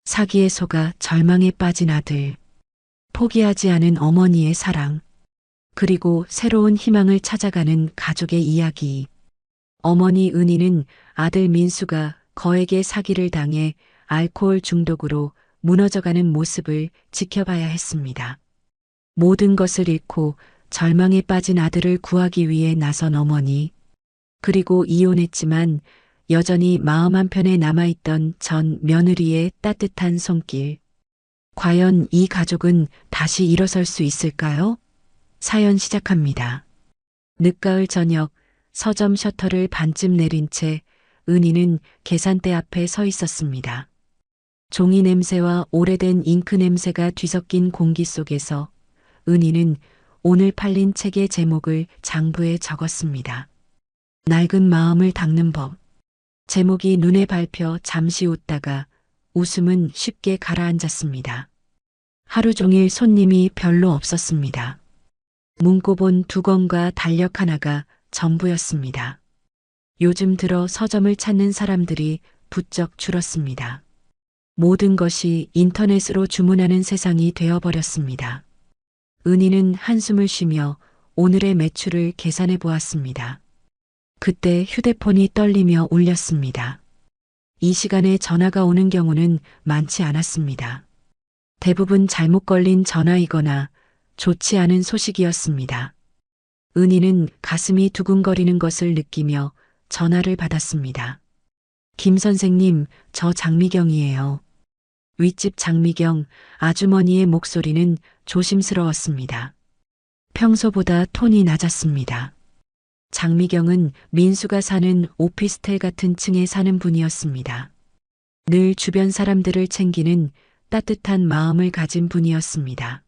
사기에 속아 절망에 빠진 아들, 포기하지 않은 어머니의 사랑, 그리고 새로운 희망을 찾아가는 가족의 이야기. 어머니 은희는 아들 민수가 거액의 사기를 당해 알코올 중독으로 무너져가는 모습을 지켜봐야 했습니다. 모든 것을 잃고 절망에 빠진 아들을 구하기 위해 나선 어머니, 그리고 이혼했지만 여전히 마음 한편에 남아있던 전 며느리의 따뜻한 손길. 과연 이 가족은 다시 일어설 수 있을까요? 사연 시작합니다. 늦가을 저녁 서점 셔터를 반쯤 내린 채 은희는 계산대 앞에 서 있었습니다. 종이 냄새와 오래된 잉크 냄새가 뒤섞인 공기 속에서 은희는 오늘 팔린 책의 제목을 장부에 적었습니다. 낡은 마음을 닦는 법. 제목이 눈에 밟혀 잠시 웃다가 웃음은 쉽게 가라앉았습니다. 하루 종일 손님이 별로 없었습니다. 문고본 2권과 달력 하나가 전부였습니다. 요즘 들어 서점을 찾는 사람들이 부쩍 줄었습니다. 모든 것이 인터넷으로 주문하는 세상이 되어버렸습니다. 은희는 한숨을 쉬며 오늘의 매출을 계산해 보았습니다. 그때 휴대폰이 떨리며 울렸습니다. 이 시간에 전화가 오는 경우는 많지 않았습니다. 대부분 잘못 걸린 전화이거나 좋지 않은 소식이었습니다. 은희는 가슴이 두근거리는 것을 느끼며 전화를 받았습니다. 김 선생님, 저 장미경이에요. 윗집 장미경 아주머니의 목소리는 조심스러웠습니다. 평소보다 톤이 낮았습니다. 장미경은 민수가 사는 오피스텔 같은 층에 사는 분이었습니다. 늘 주변 사람들을 챙기는 따뜻한 마음을 가진 분이었습니다.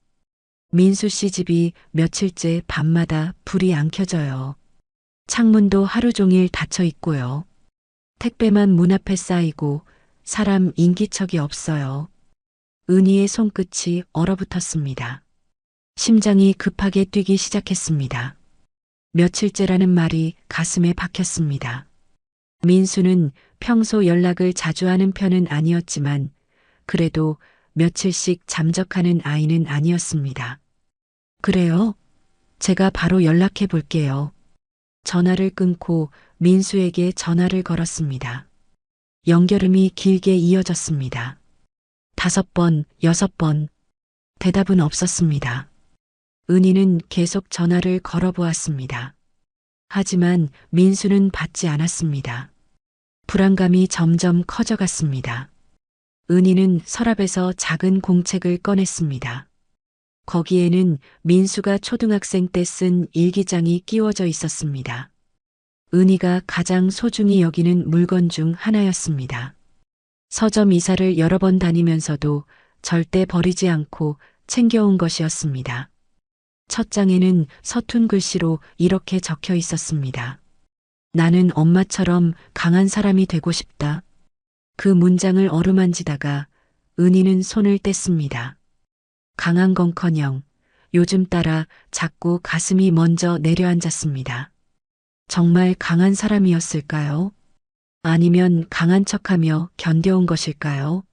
민수 씨 집이 며칠째 밤마다 불이 안 켜져요. 창문도 하루 종일 닫혀 있고요. 택배만 문 앞에 쌓이고 사람 인기척이 없어요. 은희의 손끝이 얼어붙었습니다. 심장이 급하게 뛰기 시작했습니다. 며칠째라는 말이 가슴에 박혔습니다. 민수는 평소 연락을 자주 하는 편은 아니었지만 그래도 며칠씩 잠적하는 아이는 아니었습니다. 그래요? 제가 바로 연락해 볼게요. 전화를 끊고 민수에게 전화를 걸었습니다. 연결음이 길게 이어졌습니다. 5번, 6번. 대답은 없었습니다. 은희는 계속 전화를 걸어보았습니다. 하지만 민수는 받지 않았습니다. 불안감이 점점 커져갔습니다. 은희는 서랍에서 작은 공책을 꺼냈습니다. 거기에는 민수가 초등학생 때 쓴 일기장이 끼워져 있었습니다. 은희가 가장 소중히 여기는 물건 중 하나였습니다. 서점 이사를 여러 번 다니면서도 절대 버리지 않고 챙겨온 것이었습니다. 첫 장에는 서툰 글씨로 이렇게 적혀 있었습니다. 나는 엄마처럼 강한 사람이 되고 싶다. 그 문장을 어루만지다가 은희는 손을 뗐습니다. 강한 건커녕 요즘 따라 자꾸 가슴이 먼저 내려앉았습니다. 정말 강한 사람이었을까요? 아니면 강한 척하며 견뎌온 것일까요?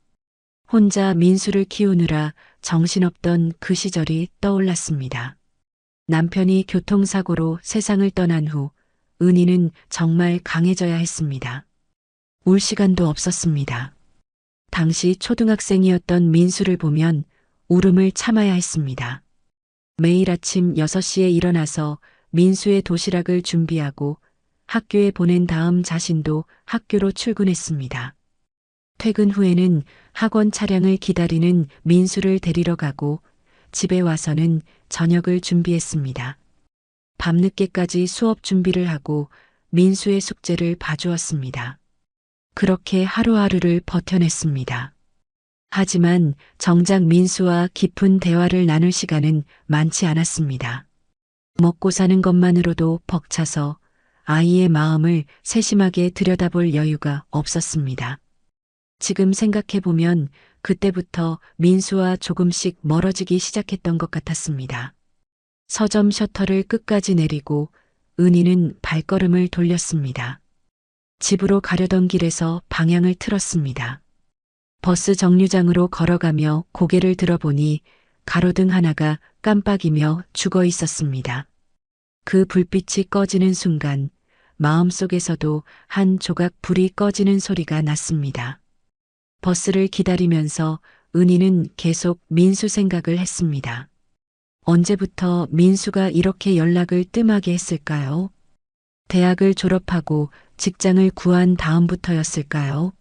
혼자 민수를 키우느라 정신없던 그 시절이 떠올랐습니다. 남편이 교통사고로 세상을 떠난 후 은희는 정말 강해져야 했습니다. 울 시간도 없었습니다. 당시 초등학생이었던 민수를 보면 울음을 참아야 했습니다. 매일 아침 6시에 일어나서 민수의 도시락을 준비하고 학교에 보낸 다음 자신도 학교로 출근했습니다. 퇴근 후에는 학원 차량을 기다리는 민수를 데리러 가고 집에 와서는 저녁을 준비했습니다. 밤늦게까지 수업 준비를 하고 민수의 숙제를 봐주었습니다. 그렇게 하루하루를 버텨냈습니다. 하지만 정작 민수와 깊은 대화를 나눌 시간은 많지 않았습니다. 먹고 사는 것만으로도 벅차서 아이의 마음을 세심하게 들여다볼 여유가 없었습니다. 지금 생각해보면 그때부터 민수와 조금씩 멀어지기 시작했던 것 같았습니다. 서점 셔터를 끝까지 내리고 은희는 발걸음을 돌렸습니다. 집으로 가려던 길에서 방향을 틀었습니다. 버스 정류장으로 걸어가며 고개를 들어보니 가로등 하나가 깜빡이며 죽어 있었습니다. 그 불빛이 꺼지는 순간 마음속에서도 한 조각 불이 꺼지는 소리가 났습니다. 버스를 기다리면서 은희는 계속 민수 생각을 했습니다. 언제부터 민수가 이렇게 연락을 뜸하게 했을까요? 대학을 졸업하고 직장을 구한 다음부터였을까요?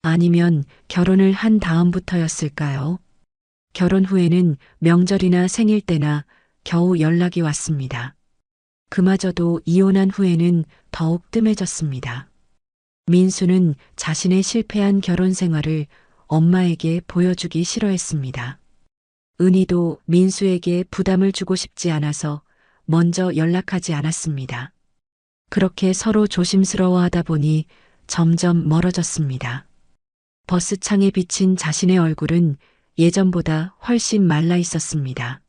아니면 결혼을 한 다음부터였을까요? 결혼 후에는 명절이나 생일 때나 겨우 연락이 왔습니다. 그마저도 이혼한 후에는 더욱 뜸해졌습니다. 민수는 자신의 실패한 결혼 생활을 엄마에게 보여주기 싫어했습니다. 은희도 민수에게 부담을 주고 싶지 않아서 먼저 연락하지 않았습니다. 그렇게 서로 조심스러워하다 보니 점점 멀어졌습니다. 버스 창에 비친 자신의 얼굴은 예전보다 훨씬 말라 있었습니다.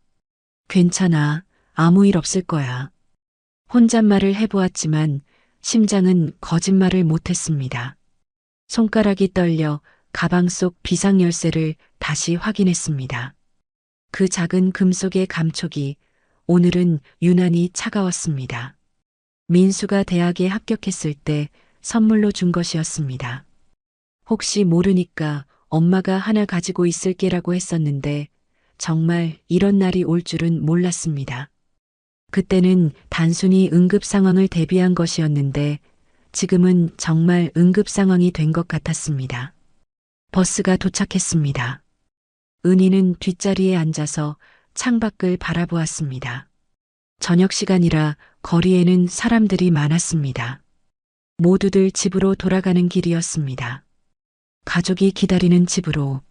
괜찮아. 아무 일 없을 거야. 혼잣말을 해보았지만 심장은 거짓말을 못했습니다. 손가락이 떨려 가방 속 비상열쇠를 다시 확인했습니다. 그 작은 금속의 감촉이 오늘은 유난히 차가웠습니다. 민수가 대학에 합격했을 때 선물로 준 것이었습니다. 혹시 모르니까 엄마가 하나 가지고 있을게라고 했었는데 정말 이런 날이 올 줄은 몰랐습니다. 그때는 단순히 응급 상황을 대비한 것이었는데 지금은 정말 응급 상황이 된 것 같았습니다. 버스가 도착했습니다. 은희는 뒷자리에 앉아서 창밖을 바라보았습니다. 저녁 시간이라 거리에는 사람들이 많았습니다. 모두들 집으로 돌아가는 길이었습니다. 가족이 기다리는 집으로,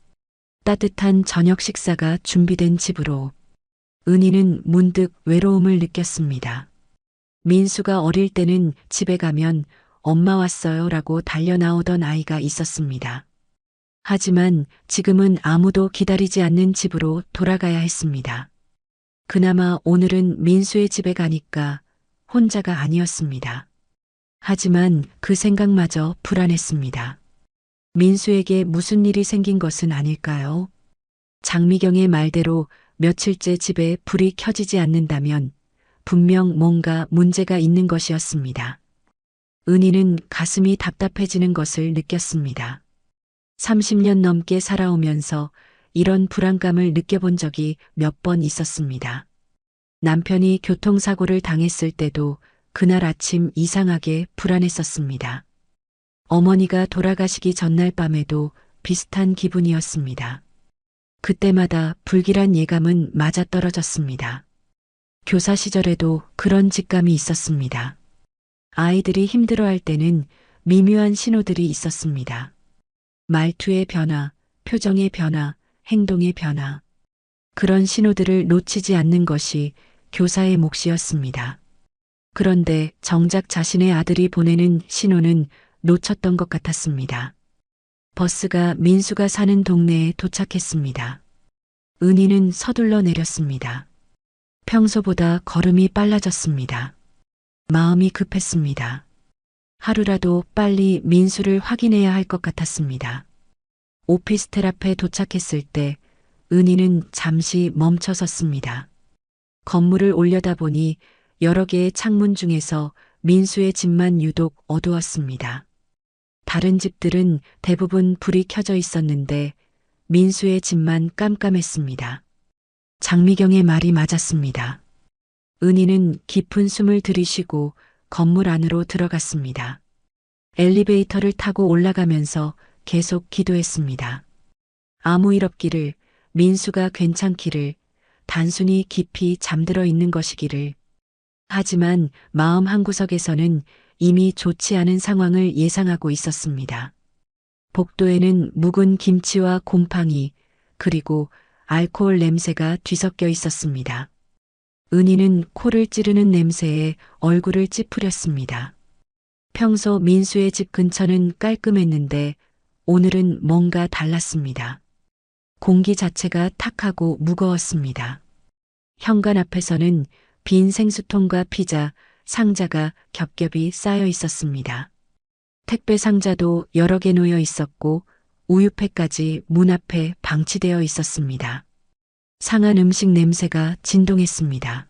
따뜻한 저녁 식사가 준비된 집으로. 은희는 문득 외로움을 느꼈습니다. 민수가 어릴 때는 집에 가면 엄마 왔어요 라고 달려나오던 아이가 있었습니다. 하지만 지금은 아무도 기다리지 않는 집으로 돌아가야 했습니다. 그나마 오늘은 민수의 집에 가니까 혼자가 아니었습니다. 하지만 그 생각마저 불안했습니다. 민수에게 무슨 일이 생긴 것은 아닐까요? 장미경의 말대로 며칠째 집에 불이 켜지지 않는다면 분명 뭔가 문제가 있는 것이었습니다. 은희는 가슴이 답답해지는 것을 느꼈습니다. 30년 넘게 살아오면서 이런 불안감을 느껴본 적이 몇 번 있었습니다. 남편이 교통사고를 당했을 때도 그날 아침 이상하게 불안했었습니다. 어머니가 돌아가시기 전날 밤에도 비슷한 기분이었습니다. 그때마다 불길한 예감은 맞아떨어졌습니다. 교사 시절에도 그런 직감이 있었습니다. 아이들이 힘들어할 때는 미묘한 신호들이 있었습니다. 말투의 변화, 표정의 변화, 행동의 변화. 그런 신호들을 놓치지 않는 것이 교사의 몫이었습니다. 그런데 정작 자신의 아들이 보내는 신호는 놓쳤던 것 같았습니다. 버스가 민수가 사는 동네에 도착했습니다. 은희는 서둘러 내렸습니다. 평소보다 걸음이 빨라졌습니다. 마음이 급했습니다. 하루라도 빨리 민수를 확인해야 할 것 같았습니다. 오피스텔 앞에 도착했을 때 은희는 잠시 멈춰 섰습니다. 건물을 올려다보니 여러 개의 창문 중에서 민수의 집만 유독 어두웠습니다. 다른 집들은 대부분 불이 켜져 있었는데 민수의 집만 깜깜했습니다. 장미경의 말이 맞았습니다. 은희는 깊은 숨을 들이쉬고 건물 안으로 들어갔습니다. 엘리베이터를 타고 올라가면서 계속 기도했습니다. 아무 일 없기를, 민수가 괜찮기를, 단순히 깊이 잠들어 있는 것이기를. 하지만 마음 한구석에서는 이미 좋지 않은 상황을 예상하고 있었습니다. 복도에는 묵은 김치와 곰팡이, 그리고 알코올 냄새가 뒤섞여 있었습니다. 은희는 코를 찌르는 냄새에 얼굴을 찌푸렸습니다. 평소 민수의 집 근처는 깔끔했는데 오늘은 뭔가 달랐습니다. 공기 자체가 탁하고 무거웠습니다. 현관 앞에서는 빈 생수통과 피자, 상자가 겹겹이 쌓여 있었습니다. 택배 상자도 여러 개 놓여 있었고 우유팩까지 문 앞에 방치되어 있었습니다. 상한 음식 냄새가 진동했습니다.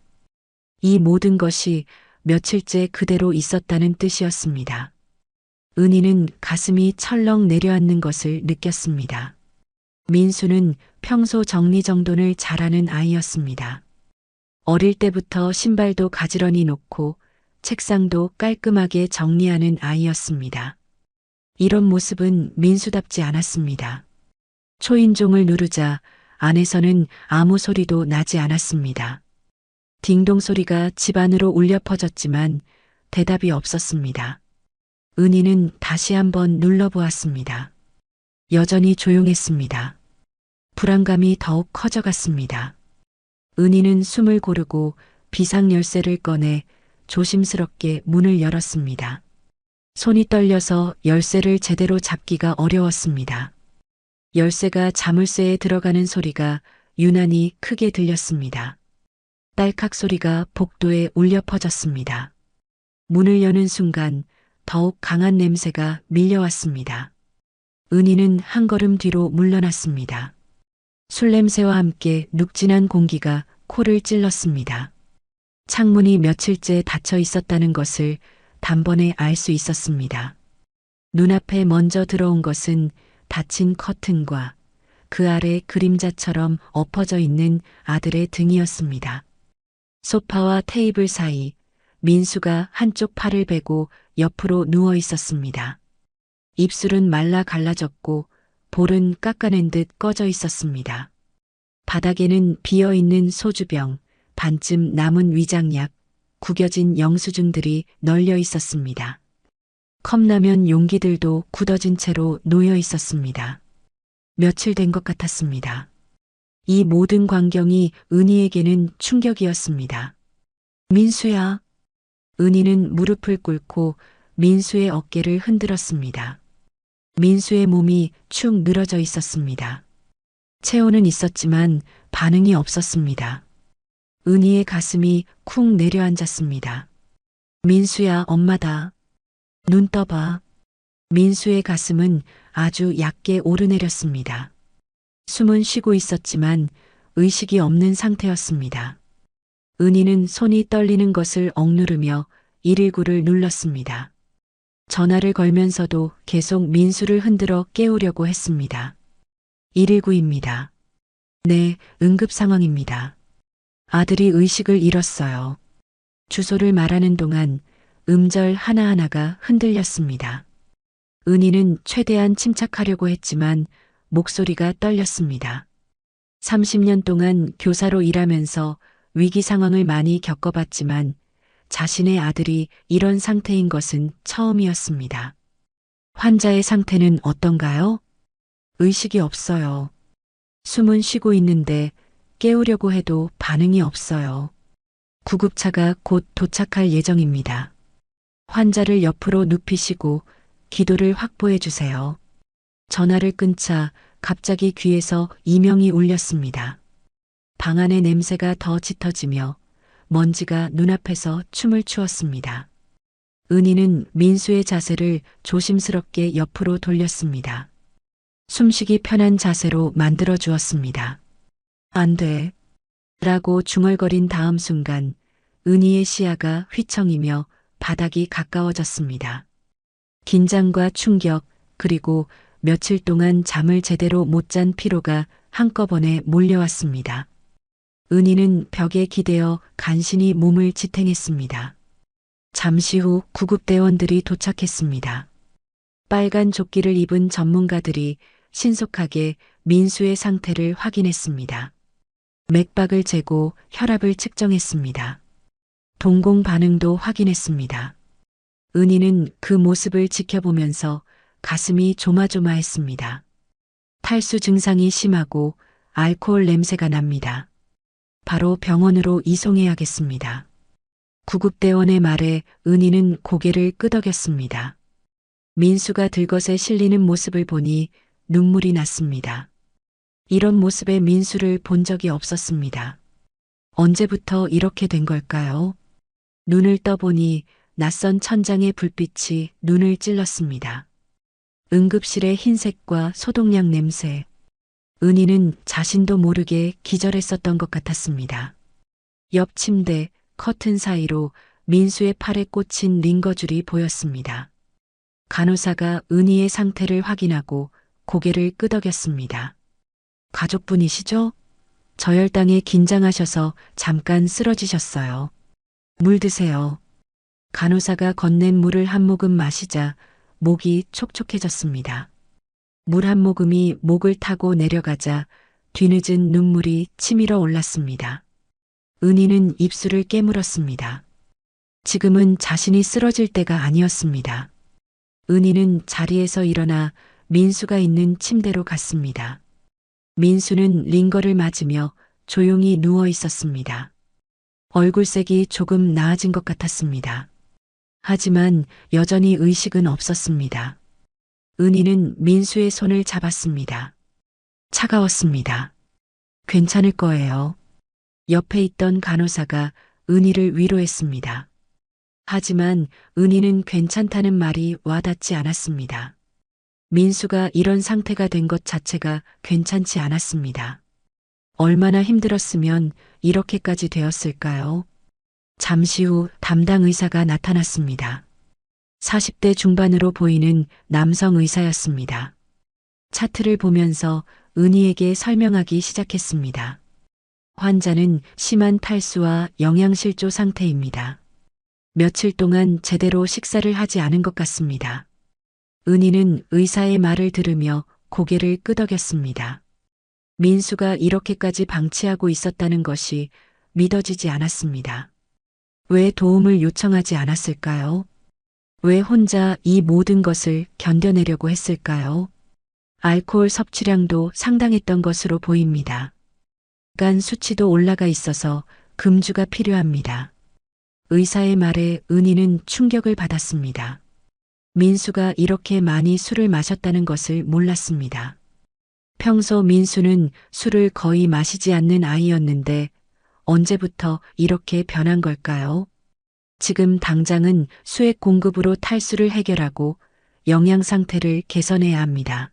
이 모든 것이 며칠째 그대로 있었다는 뜻이었습니다. 은희는 가슴이 철렁 내려앉는 것을 느꼈습니다. 민수는 평소 정리정돈을 잘하는 아이였습니다. 어릴 때부터 신발도 가지런히 놓고 책상도 깔끔하게 정리하는 아이였습니다. 이런 모습은 민수답지 않았습니다. 초인종을 누르자 안에서는 아무 소리도 나지 않았습니다. 딩동 소리가 집 안으로 울려 퍼졌지만 대답이 없었습니다. 은희는 다시 한번 눌러보았습니다. 여전히 조용했습니다. 불안감이 더욱 커져갔습니다. 은희는 숨을 고르고 비상 열쇠를 꺼내 조심스럽게 문을 열었습니다. 손이 떨려서 열쇠를 제대로 잡기가 어려웠습니다. 열쇠가 자물쇠에 들어가는 소리가 유난히 크게 들렸습니다. 딸칵 소리가 복도에 울려 퍼졌습니다. 문을 여는 순간 더욱 강한 냄새가 밀려왔습니다. 은희는 한 걸음 뒤로 물러났습니다. 술 냄새와 함께 눅진한 공기가 코를 찔렀습니다. 창문이 며칠째 닫혀 있었다는 것을 단번에 알 수 있었습니다. 눈앞에 먼저 들어온 것은 닫힌 커튼과 그 아래 그림자처럼 엎어져 있는 아들의 등이었습니다. 소파와 테이블 사이 민수가 한쪽 팔을 베고 옆으로 누워 있었습니다. 입술은 말라 갈라졌고 볼은 깎아낸 듯 꺼져 있었습니다. 바닥에는 비어있는 소주병, 반쯤 남은 위장약, 구겨진 영수증들이 널려 있었습니다. 컵라면 용기들도 굳어진 채로 놓여 있었습니다. 며칠 된 것 같았습니다. 이 모든 광경이 은희에게는 충격이었습니다. 민수야. 은희는 무릎을 꿇고 민수의 어깨를 흔들었습니다. 민수의 몸이 축 늘어져 있었습니다. 체온은 있었지만 반응이 없었습니다. 은희의 가슴이 쿵 내려앉았습니다. 민수야, 엄마다. 눈 떠봐. 민수의 가슴은 아주 얕게 오르내렸습니다. 숨은 쉬고 있었지만 의식이 없는 상태였습니다. 은희는 손이 떨리는 것을 억누르며 119를 눌렀습니다. 전화를 걸면서도 계속 민수를 흔들어 깨우려고 했습니다. 119입니다. 네, 응급 상황입니다. 아들이 의식을 잃었어요. 주소를 말하는 동안 음절 하나하나가 흔들렸습니다. 은희는 최대한 침착하려고 했지만 목소리가 떨렸습니다. 30년 동안 교사로 일하면서 위기 상황을 많이 겪어봤지만 자신의 아들이 이런 상태인 것은 처음이었습니다. 환자의 상태는 어떤가요? 의식이 없어요. 숨은 쉬고 있는데 깨우려고 해도 반응이 없어요. 구급차가 곧 도착할 예정입니다. 환자를 옆으로 눕히시고 기도를 확보해 주세요. 전화를 끊자 갑자기 귀에서 이명이 울렸습니다. 방 안의 냄새가 더 짙어지며 먼지가 눈앞에서 춤을 추었습니다. 은희는 민수의 자세를 조심스럽게 옆으로 돌렸습니다. 숨쉬기 편한 자세로 만들어 주었습니다. 안 돼. 라고 중얼거린 다음 순간 은희의 시야가 휘청이며 바닥이 가까워졌습니다. 긴장과 충격 그리고 며칠 동안 잠을 제대로 못 잔 피로가 한꺼번에 몰려왔습니다. 은희는 벽에 기대어 간신히 몸을 지탱했습니다. 잠시 후 구급대원들이 도착했습니다. 빨간 조끼를 입은 전문가들이 신속하게 민수의 상태를 확인했습니다. 맥박을 재고 혈압을 측정했습니다. 동공 반응도 확인했습니다. 은희는 그 모습을 지켜보면서 가슴이 조마조마했습니다. 탈수 증상이 심하고 알코올 냄새가 납니다. 바로 병원으로 이송해야겠습니다. 구급대원의 말에 은희는 고개를 끄덕였습니다. 민수가 들것에 실리는 모습을 보니 눈물이 났습니다. 이런 모습의 민수를 본 적이 없었습니다. 언제부터 이렇게 된 걸까요? 눈을 떠보니 낯선 천장의 불빛이 눈을 찔렀습니다. 응급실의 흰색과 소독약 냄새. 은희는 자신도 모르게 기절했었던 것 같았습니다. 옆 침대 커튼 사이로 민수의 팔에 꽂힌 링거줄이 보였습니다. 간호사가 은희의 상태를 확인하고 고개를 끄덕였습니다. 가족분이시죠? 저혈당에 긴장하셔서 잠깐 쓰러지셨어요. 물 드세요. 간호사가 건넨 물을 한 모금 마시자 목이 촉촉해졌습니다. 물 한 모금이 목을 타고 내려가자 뒤늦은 눈물이 치밀어 올랐습니다. 은희는 입술을 깨물었습니다. 지금은 자신이 쓰러질 때가 아니었습니다. 은희는 자리에서 일어나 민수가 있는 침대로 갔습니다. 민수는 링거를 맞으며 조용히 누워 있었습니다. 얼굴색이 조금 나아진 것 같았습니다. 하지만 여전히 의식은 없었습니다. 은희는 민수의 손을 잡았습니다. 차가웠습니다. 괜찮을 거예요. 옆에 있던 간호사가 은희를 위로했습니다. 하지만 은희는 괜찮다는 말이 와닿지 않았습니다. 민수가 이런 상태가 된 것 자체가 괜찮지 않았습니다. 얼마나 힘들었으면 이렇게까지 되었을까요? 잠시 후 담당 의사가 나타났습니다. 40대 중반으로 보이는 남성 의사였습니다. 차트를 보면서 은희에게 설명하기 시작했습니다. 환자는 심한 탈수와 영양실조 상태입니다. 며칠 동안 제대로 식사를 하지 않은 것 같습니다. 은희는 의사의 말을 들으며 고개를 끄덕였습니다. 민수가 이렇게까지 방치하고 있었다는 것이 믿어지지 않았습니다. 왜 도움을 요청하지 않았을까요? 왜 혼자 이 모든 것을 견뎌내려고 했을까요? 알코올 섭취량도 상당했던 것으로 보입니다. 간 수치도 올라가 있어서 금주가 필요합니다. 의사의 말에 은희는 충격을 받았습니다. 민수가 이렇게 많이 술을 마셨다는 것을 몰랐습니다. 평소 민수는 술을 거의 마시지 않는 아이였는데 언제부터 이렇게 변한 걸까요? 지금 당장은 수액 공급으로 탈수를 해결하고 영양 상태를 개선해야 합니다.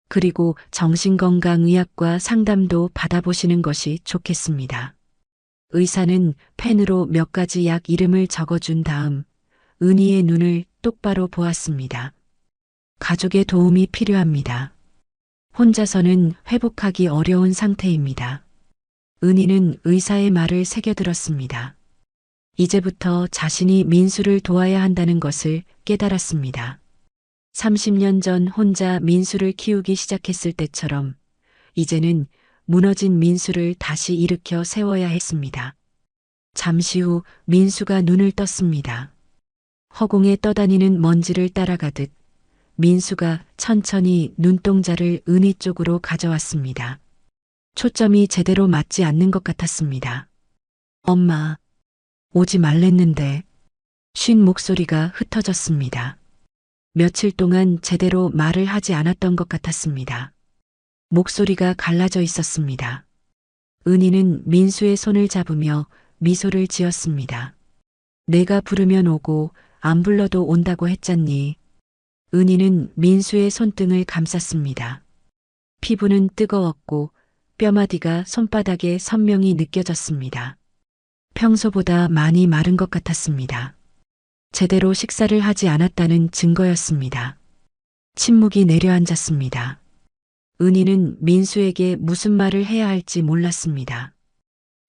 그리고 정신건강의학과 상담도 받아보시는 것이 좋겠습니다. 의사는 펜으로 몇 가지 약 이름을 적어준 다음 은희의 눈을 똑바로 보았습니다. 가족의 도움이 필요합니다. 혼자서는 회복하기 어려운 상태입니다. 은희는 의사의 말을 새겨들었습니다. 이제부터 자신이 민수를 도와야 한다는 것을 깨달았습니다. 30년 전 혼자 민수를 키우기 시작했을 때처럼 이제는 무너진 민수를 다시 일으켜 세워야 했습니다. 잠시 후 민수가 눈을 떴습니다. 허공에 떠다니는 먼지를 따라가듯 민수가 천천히 눈동자를 은희 쪽으로 가져왔습니다. 초점이 제대로 맞지 않는 것 같았습니다. 엄마, 오지 말랬는데. 쉰 목소리가 흩어졌습니다. 며칠 동안 제대로 말을 하지 않았던 것 같았습니다. 목소리가 갈라져 있었습니다. 은희는 민수의 손을 잡으며 미소를 지었습니다. 내가 부르면 오고 안 불러도 온다고 했잖니. 은희는 민수의 손등을 감쌌습니다. 피부는 뜨거웠고 뼈마디가 손바닥에 선명히 느껴졌습니다. 평소보다 많이 마른 것 같았습니다. 제대로 식사를 하지 않았다는 증거였습니다. 침묵이 내려앉았습니다. 은희는 민수에게 무슨 말을 해야 할지 몰랐습니다.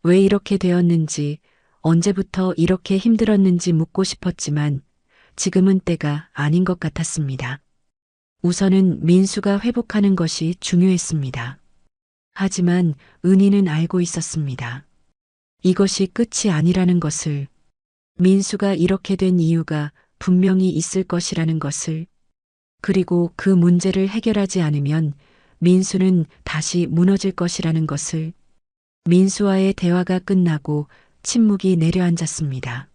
왜 이렇게 되었는지, 언제부터 이렇게 힘들었는지 묻고 싶었지만 지금은 때가 아닌 것 같았습니다. 우선은 민수가 회복하는 것이 중요했습니다. 하지만 은희는 알고 있었습니다. 이것이 끝이 아니라는 것을, 민수가 이렇게 된 이유가 분명히 있을 것이라는 것을, 그리고 그 문제를 해결하지 않으면 민수는 다시 무너질 것이라는 것을. 민수와의 대화가 끝나고 침묵이 내려앉았습니다.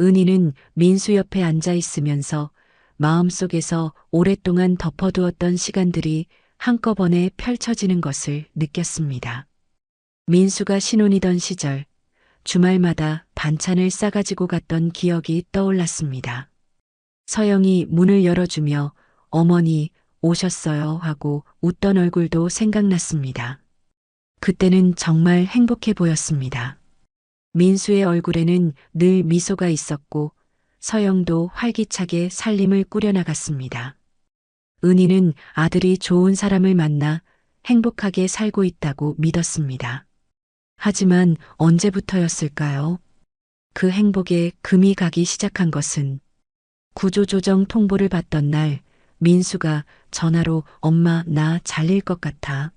은희는 민수 옆에 앉아 있으면서 마음속에서 오랫동안 덮어두었던 시간들이 한꺼번에 펼쳐지는 것을 느꼈습니다. 민수가 신혼이던 시절, 주말마다 반찬을 싸가지고 갔던 기억이 떠올랐습니다. 서영이 문을 열어주며 어머니 오셨어요 하고 웃던 얼굴도 생각났습니다. 그때는 정말 행복해 보였습니다. 민수의 얼굴에는 늘 미소가 있었고 서영도 활기차게 살림을 꾸려나갔습니다. 은희는 아들이 좋은 사람을 만나 행복하게 살고 있다고 믿었습니다. 하지만 언제부터였을까요? 그 행복에 금이 가기 시작한 것은 구조조정 통보를 받던 날 민수가 전화로 엄마 나 잘릴 것 같아.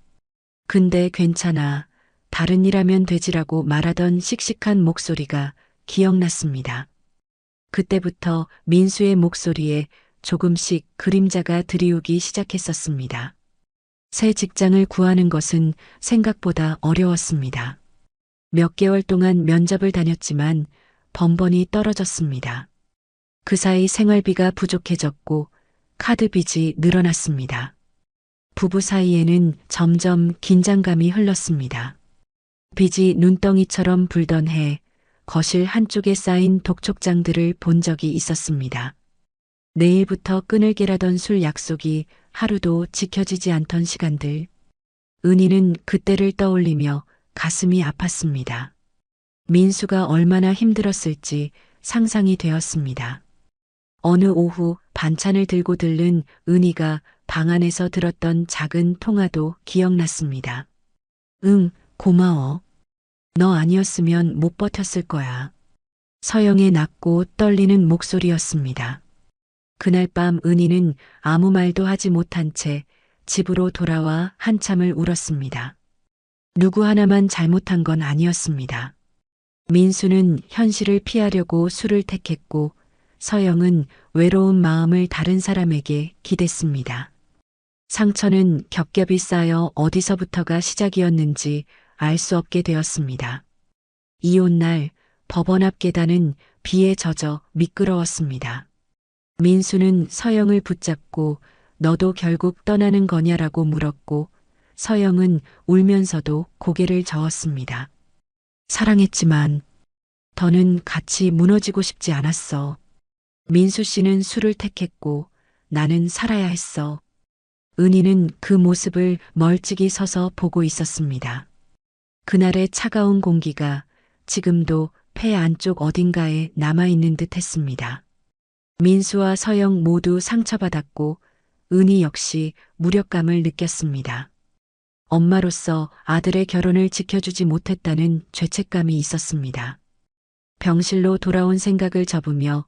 근데 괜찮아. 다른 일 하면 되지라고 말하던 씩씩한 목소리가 기억났습니다. 그때부터 민수의 목소리에 조금씩 그림자가 드리우기 시작했었습니다. 새 직장을 구하는 것은 생각보다 어려웠습니다. 몇 개월 동안 면접을 다녔지만 번번이 떨어졌습니다. 그 사이 생활비가 부족해졌고 카드 빚이 늘어났습니다. 부부 사이에는 점점 긴장감이 흘렀습니다. 빚이 눈덩이처럼 불던 해 거실 한쪽에 쌓인 독촉장들을 본 적이 있었습니다. 내일부터 끊을게라던 술 약속이 하루도 지켜지지 않던 시간들. 은희는 그때를 떠올리며 가슴이 아팠습니다. 민수가 얼마나 힘들었을지 상상이 되었습니다. 어느 오후 반찬을 들고 들른 은희가 방 안에서 들었던 작은 통화도 기억났습니다. 응, 고마워. 너 아니었으면 못 버텼을 거야. 서영의 낮고 떨리는 목소리였습니다. 그날 밤 은희는 아무 말도 하지 못한 채 집으로 돌아와 한참을 울었습니다. 누구 하나만 잘못한 건 아니었습니다. 민수는 현실을 피하려고 술을 택했고 서영은 외로운 마음을 다른 사람에게 기댔습니다. 상처는 겹겹이 쌓여 어디서부터가 시작이었는지 알 수 없게 되었습니다. 이혼날 법원 앞 계단은 비에 젖어 미끄러웠습니다. 민수는 서영을 붙잡고 너도 결국 떠나는 거냐라고 물었고 서영은 울면서도 고개를 저었습니다. 사랑했지만 더는 같이 무너지고 싶지 않았어. 민수 씨는 술을 택했고 나는 살아야 했어. 은희는 그 모습을 멀찍이 서서 보고 있었습니다. 그날의 차가운 공기가 지금도 폐 안쪽 어딘가에 남아있는 듯 했습니다. 민수와 서영 모두 상처받았고 은희 역시 무력감을 느꼈습니다. 엄마로서 아들의 결혼을 지켜주지 못했다는 죄책감이 있었습니다. 병실로 돌아온 생각을 접으며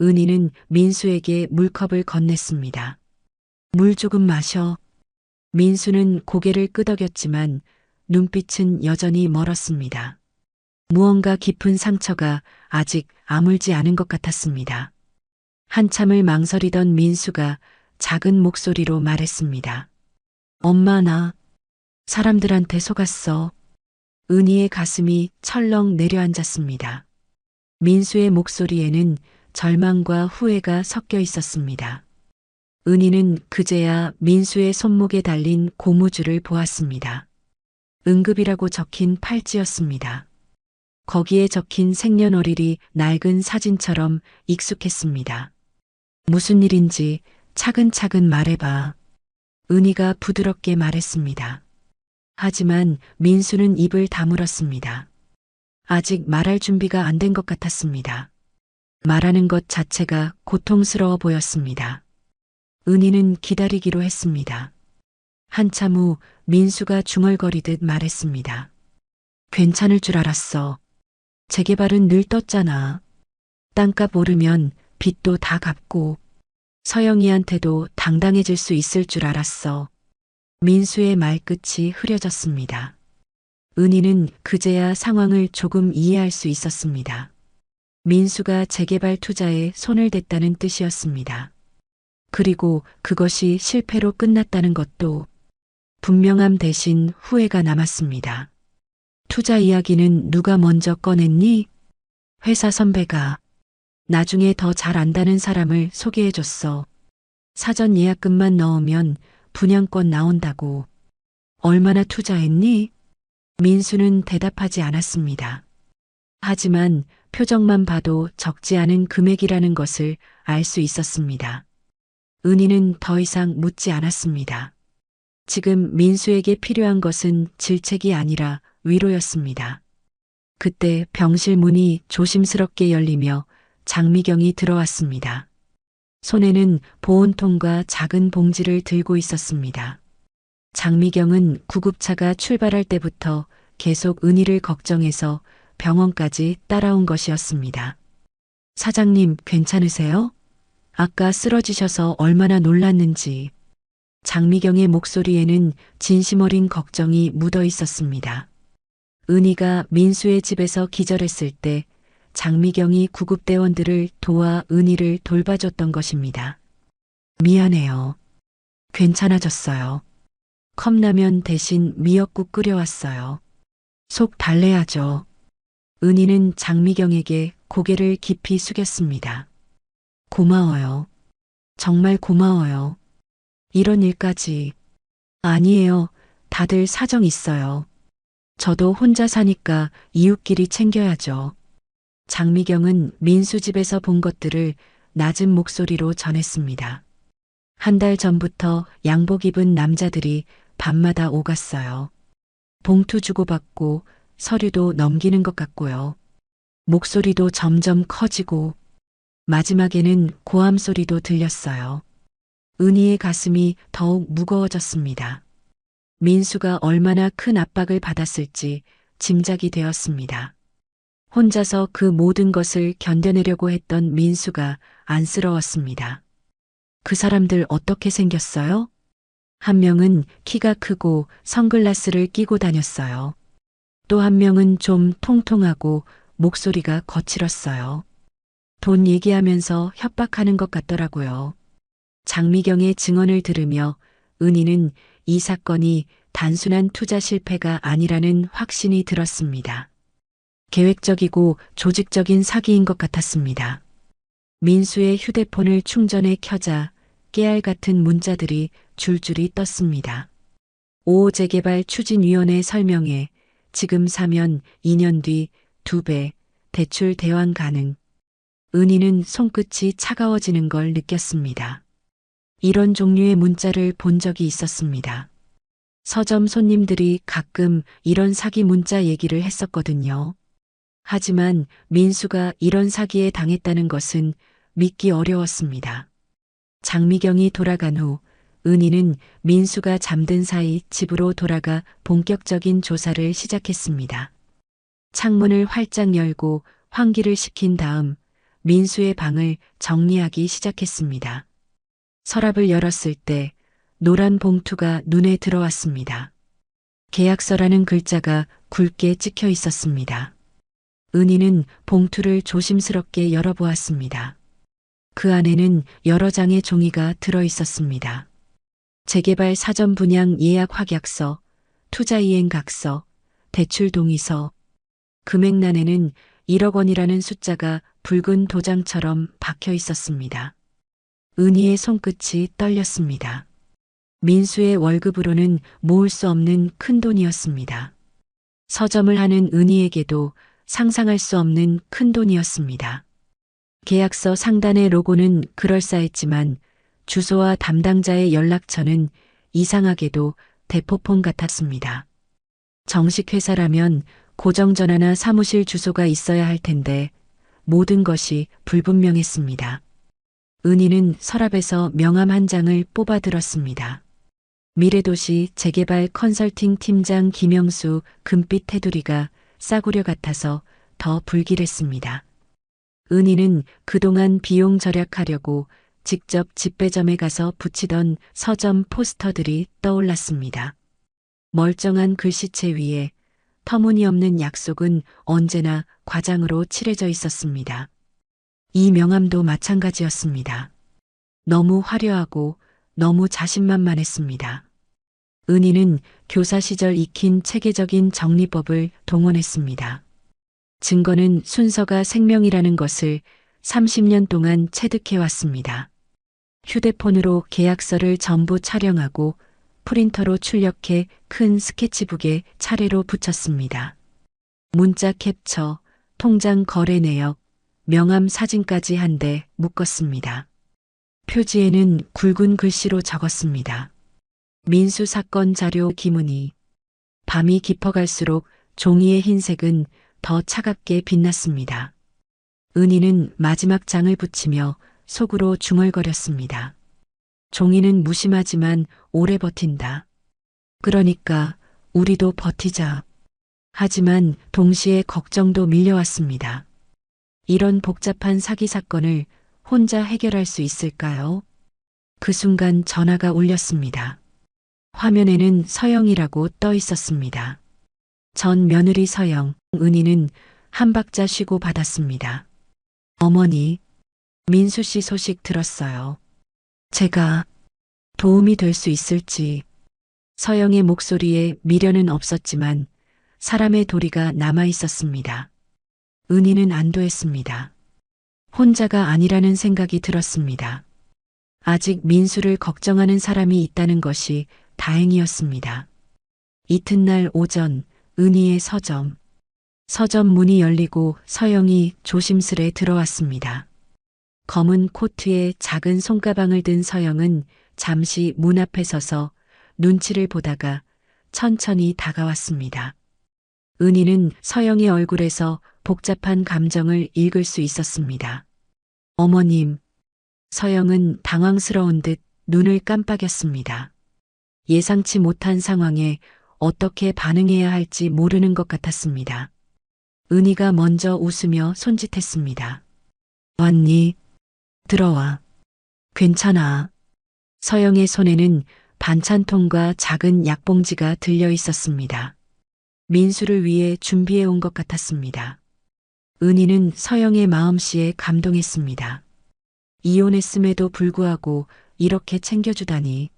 은희는 민수에게 물컵을 건넸습니다. 물 조금 마셔. 민수는 고개를 끄덕였지만 눈빛은 여전히 멀었습니다. 무언가 깊은 상처가 아직 아물지 않은 것 같았습니다. 한참을 망설이던 민수가 작은 목소리로 말했습니다. 엄마 나 사람들한테 속았어. 은희의 가슴이 철렁 내려앉았습니다. 민수의 목소리에는 절망과 후회가 섞여 있었습니다. 은희는 그제야 민수의 손목에 달린 고무줄을 보았습니다. 응급이라고 적힌 팔찌였습니다. 거기에 적힌 생년월일이 낡은 사진처럼 익숙했습니다. 무슨 일인지 차근차근 말해봐. 은희가 부드럽게 말했습니다. 하지만 민수는 입을 다물었습니다. 아직 말할 준비가 안 된 것 같았습니다. 말하는 것 자체가 고통스러워 보였습니다. 은희는 기다리기로 했습니다. 한참 후 민수가 중얼거리듯 말했습니다. 괜찮을 줄 알았어. 재개발은 늘 떴잖아. 땅값 오르면 빚도 다 갚고 서영이한테도 당당해질 수 있을 줄 알았어. 민수의 말끝이 흐려졌습니다. 은희는 그제야 상황을 조금 이해할 수 있었습니다. 민수가 재개발 투자에 손을 댔다는 뜻이었습니다. 그리고 그것이 실패로 끝났다는 것도 분명함 대신 후회가 남았습니다. 투자 이야기는 누가 먼저 꺼냈니? 회사 선배가 나중에 더 잘 안다는 사람을 소개해줬어. 사전 예약금만 넣으면 분양권 나온다고. 얼마나 투자했니? 민수는 대답하지 않았습니다. 하지만 표정만 봐도 적지 않은 금액이라는 것을 알 수 있었습니다. 은희는 더 이상 묻지 않았습니다. 지금 민수에게 필요한 것은 질책이 아니라 위로였습니다. 그때 병실 문이 조심스럽게 열리며 장미경이 들어왔습니다. 손에는 보온통과 작은 봉지를 들고 있었습니다. 장미경은 구급차가 출발할 때부터 계속 은희를 걱정해서 병원까지 따라온 것이었습니다. 사장님, 괜찮으세요? 아까 쓰러지셔서 얼마나 놀랐는지. 장미경의 목소리에는 진심 어린 걱정이 묻어 있었습니다. 은희가 민수의 집에서 기절했을 때 장미경이 구급대원들을 도와 은희를 돌봐줬던 것입니다. 미안해요. 괜찮아졌어요. 컵라면 대신 미역국 끓여왔어요. 속 달래야죠. 은희는 장미경에게 고개를 깊이 숙였습니다. 고마워요. 정말 고마워요. 이런 일까지. 아니에요. 다들 사정 있어요. 저도 혼자 사니까 이웃끼리 챙겨야죠. 장미경은 민수 집에서 본 것들을 낮은 목소리로 전했습니다. 한 달 전부터 양복 입은 남자들이 밤마다 오갔어요. 봉투 주고받고 서류도 넘기는 것 같고요. 목소리도 점점 커지고 마지막에는 고함 소리도 들렸어요. 은희의 가슴이 더욱 무거워졌습니다. 민수가 얼마나 큰 압박을 받았을지 짐작이 되었습니다. 혼자서 그 모든 것을 견뎌내려고 했던 민수가 안쓰러웠습니다. 그 사람들 어떻게 생겼어요? 한 명은 키가 크고 선글라스를 끼고 다녔어요. 또 한 명은 좀 통통하고 목소리가 거칠었어요. 돈 얘기하면서 협박하는 것 같더라고요. 장미경의 증언을 들으며 은희는 이 사건이 단순한 투자 실패가 아니라는 확신이 들었습니다. 계획적이고 조직적인 사기인 것 같았습니다. 민수의 휴대폰을 충전해 켜자 깨알 같은 문자들이 줄줄이 떴습니다. 5호 재개발 추진위원회 설명회, 지금 사면 2년 뒤 2배, 대출 대환 가능. 은희는 손끝이 차가워지는 걸 느꼈습니다. 이런 종류의 문자를 본 적이 있었습니다. 서점 손님들이 가끔 이런 사기 문자 얘기를 했었거든요. 하지만 민수가 이런 사기에 당했다는 것은 믿기 어려웠습니다. 장미경이 돌아간 후 은희는 민수가 잠든 사이 집으로 돌아가 본격적인 조사를 시작했습니다. 창문을 활짝 열고 환기를 시킨 다음 민수의 방을 정리하기 시작했습니다. 서랍을 열었을 때 노란 봉투가 눈에 들어왔습니다. 계약서라는 글자가 굵게 찍혀 있었습니다. 은희는 봉투를 조심스럽게 열어보았습니다. 그 안에는 여러 장의 종이가 들어 있었습니다. 재개발 사전 분양 예약 확약서, 투자 이행 각서, 대출 동의서. 금액란에는 1억 원이라는 숫자가 붉은 도장처럼 박혀 있었습니다. 은희의 손끝이 떨렸습니다. 민수의 월급으로는 모을 수 없는 큰 돈이었습니다. 서점을 하는 은희에게도 상상할 수 없는 큰 돈이었습니다. 계약서 상단의 로고는 그럴싸했지만 주소와 담당자의 연락처는 이상하게도 대포폰 같았습니다. 정식 회사라면 고정전화나 사무실 주소가 있어야 할 텐데 모든 것이 불분명했습니다. 은희는 서랍에서 명함 한 장을 뽑아 들었습니다. 미래도시 재개발 컨설팅 팀장 김영수 금빛 테두리가 싸구려 같아서 더 불길했습니다. 은희는 그동안 비용 절약하려고 직접 집배점에 가서 붙이던 서점 포스터들이 떠올랐습니다. 멀쩡한 글씨체 위에 터무니없는 약속은 언제나 과장으로 칠해져 있었습니다. 이 명함도 마찬가지였습니다. 너무 화려하고 너무 자신만만했습니다. 은희는 교사 시절 익힌 체계적인 정리법을 동원했습니다. 증거는 순서가 생명이라는 것을 30년 동안 체득해왔습니다. 휴대폰으로 계약서를 전부 촬영하고 프린터로 출력해 큰 스케치북에 차례로 붙였습니다. 문자 캡처, 통장 거래 내역, 명함 사진까지 한데 묶었습니다. 표지에는 굵은 글씨로 적었습니다. 민수 사건 자료 기문이. 밤이 깊어갈수록 종이의 흰색은 더 차갑게 빛났습니다. 은희는 마지막 장을 붙이며 속으로 중얼거렸습니다. 종이는 무심하지만 오래 버틴다. 그러니까 우리도 버티자. 하지만 동시에 걱정도 밀려왔습니다. 이런 복잡한 사기 사건을 혼자 해결할 수 있을까요? 그 순간 전화가 울렸습니다. 화면에는 서영이라고 떠 있었습니다. 전 며느리 서영, 은희는 한 박자 쉬고 받았습니다. 어머니, 민수 씨 소식 들었어요. 제가 도움이 될 수 있을지. 서영의 목소리에 미련은 없었지만 사람의 도리가 남아 있었습니다. 은희는 안도했습니다. 혼자가 아니라는 생각이 들었습니다. 아직 민수를 걱정하는 사람이 있다는 것이 다행이었습니다. 이튿날 오전 은희의 서점. 서점 문이 열리고 서영이 조심스레 들어왔습니다. 검은 코트에 작은 손가방을 든 서영은 잠시 문 앞에 서서 눈치를 보다가 천천히 다가왔습니다. 은희는 서영의 얼굴에서 복잡한 감정을 읽을 수 있었습니다. 어머님. 서영은 당황스러운 듯 눈을 깜빡였습니다. 예상치 못한 상황에 어떻게 반응해야 할지 모르는 것 같았습니다. 은희가 먼저 웃으며 손짓했습니다. 왔니? 들어와. 괜찮아. 서영의 손에는 반찬통과 작은 약봉지가 들려 있었습니다. 민수를 위해 준비해 온 것 같았습니다. 은희는 서영의 마음씨에 감동했습니다. 이혼했음에도 불구하고 이렇게 챙겨주다니.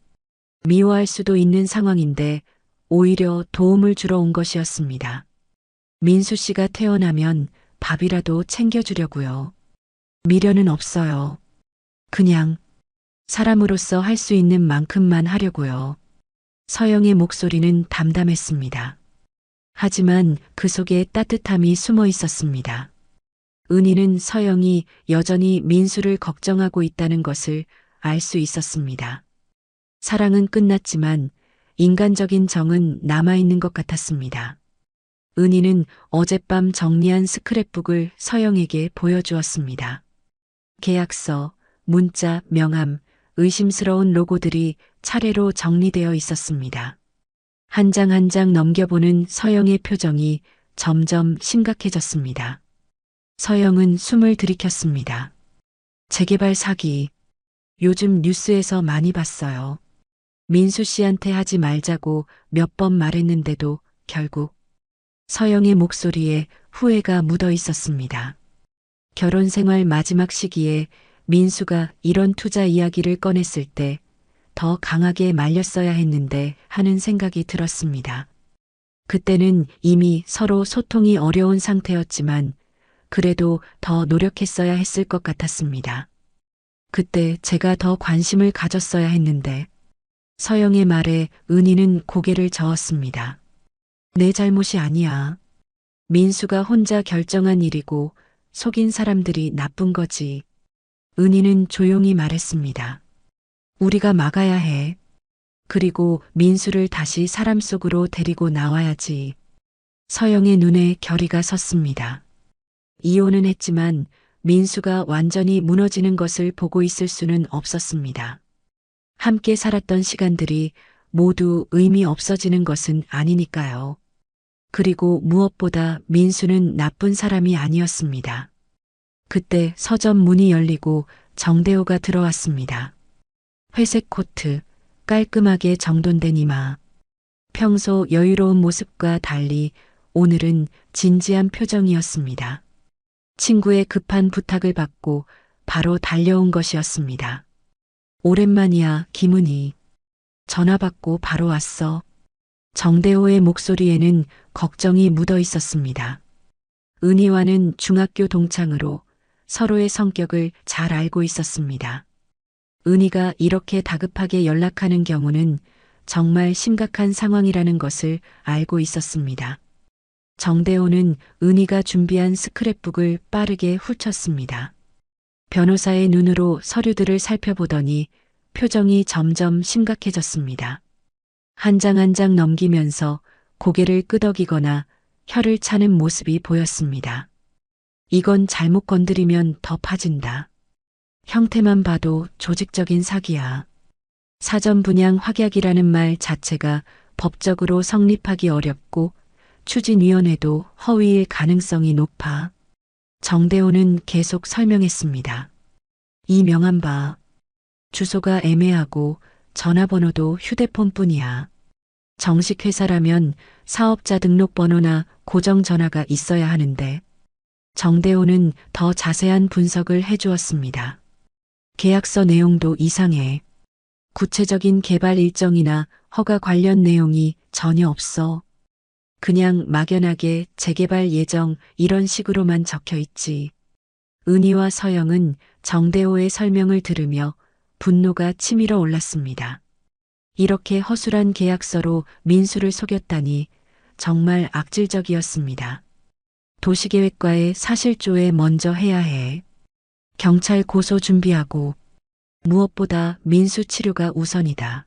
미워할 수도 있는 상황인데 오히려 도움을 주러 온 것이었습니다. 민수 씨가 태어나면 밥이라도 챙겨주려고요. 미련은 없어요. 그냥 사람으로서 할 수 있는 만큼만 하려고요. 서영의 목소리는 담담했습니다. 하지만 그 속에 따뜻함이 숨어 있었습니다. 은희는 서영이 여전히 민수를 걱정하고 있다는 것을 알 수 있었습니다. 사랑은 끝났지만 인간적인 정은 남아있는 것 같았습니다. 은희는 어젯밤 정리한 스크랩북을 서영에게 보여주었습니다. 계약서, 문자, 명함, 의심스러운 로고들이 차례로 정리되어 있었습니다. 한 장 한 장 넘겨보는 서영의 표정이 점점 심각해졌습니다. 서영은 숨을 들이켰습니다. 재개발 사기. 요즘 뉴스에서 많이 봤어요. 민수 씨한테 하지 말자고 몇 번 말했는데도 결국. 서영의 목소리에 후회가 묻어 있었습니다. 결혼 생활 마지막 시기에 민수가 이런 투자 이야기를 꺼냈을 때 더 강하게 말렸어야 했는데 하는 생각이 들었습니다. 그때는 이미 서로 소통이 어려운 상태였지만 그래도 더 노력했어야 했을 것 같았습니다. 그때 제가 더 관심을 가졌어야 했는데. 서영의 말에 은희는 고개를 저었습니다. 내 잘못이 아니야. 민수가 혼자 결정한 일이고 속인 사람들이 나쁜 거지. 은희는 조용히 말했습니다. 우리가 막아야 해. 그리고 민수를 다시 사람 속으로 데리고 나와야지. 서영의 눈에 결의가 섰습니다. 이혼은 했지만 민수가 완전히 무너지는 것을 보고 있을 수는 없었습니다. 함께 살았던 시간들이 모두 의미 없어지는 것은 아니니까요. 그리고 무엇보다 민수는 나쁜 사람이 아니었습니다. 그때 서점 문이 열리고 정대호가 들어왔습니다. 회색 코트, 깔끔하게 정돈된 이마. 평소 여유로운 모습과 달리 오늘은 진지한 표정이었습니다. 친구의 급한 부탁을 받고 바로 달려온 것이었습니다. 오랜만이야, 김은희. 전화 받고 바로 왔어. 정대호의 목소리에는 걱정이 묻어 있었습니다. 은희와는 중학교 동창으로 서로의 성격을 잘 알고 있었습니다. 은희가 이렇게 다급하게 연락하는 경우는 정말 심각한 상황이라는 것을 알고 있었습니다. 정대호는 은희가 준비한 스크랩북을 빠르게 훑었습니다. 변호사의 눈으로 서류들을 살펴보더니 표정이 점점 심각해졌습니다. 한 장 한 장 넘기면서 고개를 끄덕이거나 혀를 차는 모습이 보였습니다. 이건 잘못 건드리면 더 파진다. 형태만 봐도 조직적인 사기야. 사전 분양 확약이라는 말 자체가 법적으로 성립하기 어렵고 추진위원회도 허위일 가능성이 높아. 정대호는 계속 설명했습니다. 이 명함 봐. 주소가 애매하고 전화번호도 휴대폰뿐이야. 정식 회사라면 사업자 등록번호나 고정 전화가 있어야 하는데 정대호는 더 자세한 분석을 해주었습니다. 계약서 내용도 이상해. 구체적인 개발 일정이나 허가 관련 내용이 전혀 없어. 그냥 막연하게 재개발 예정 이런 식으로만 적혀 있지. 은희와 서영은 정대호의 설명을 들으며 분노가 치밀어 올랐습니다. 이렇게 허술한 계약서로 민수를 속였다니 정말 악질적이었습니다. 도시계획과의 사실조회 먼저 해야 해. 경찰 고소 준비하고 무엇보다 민수 치료가 우선이다.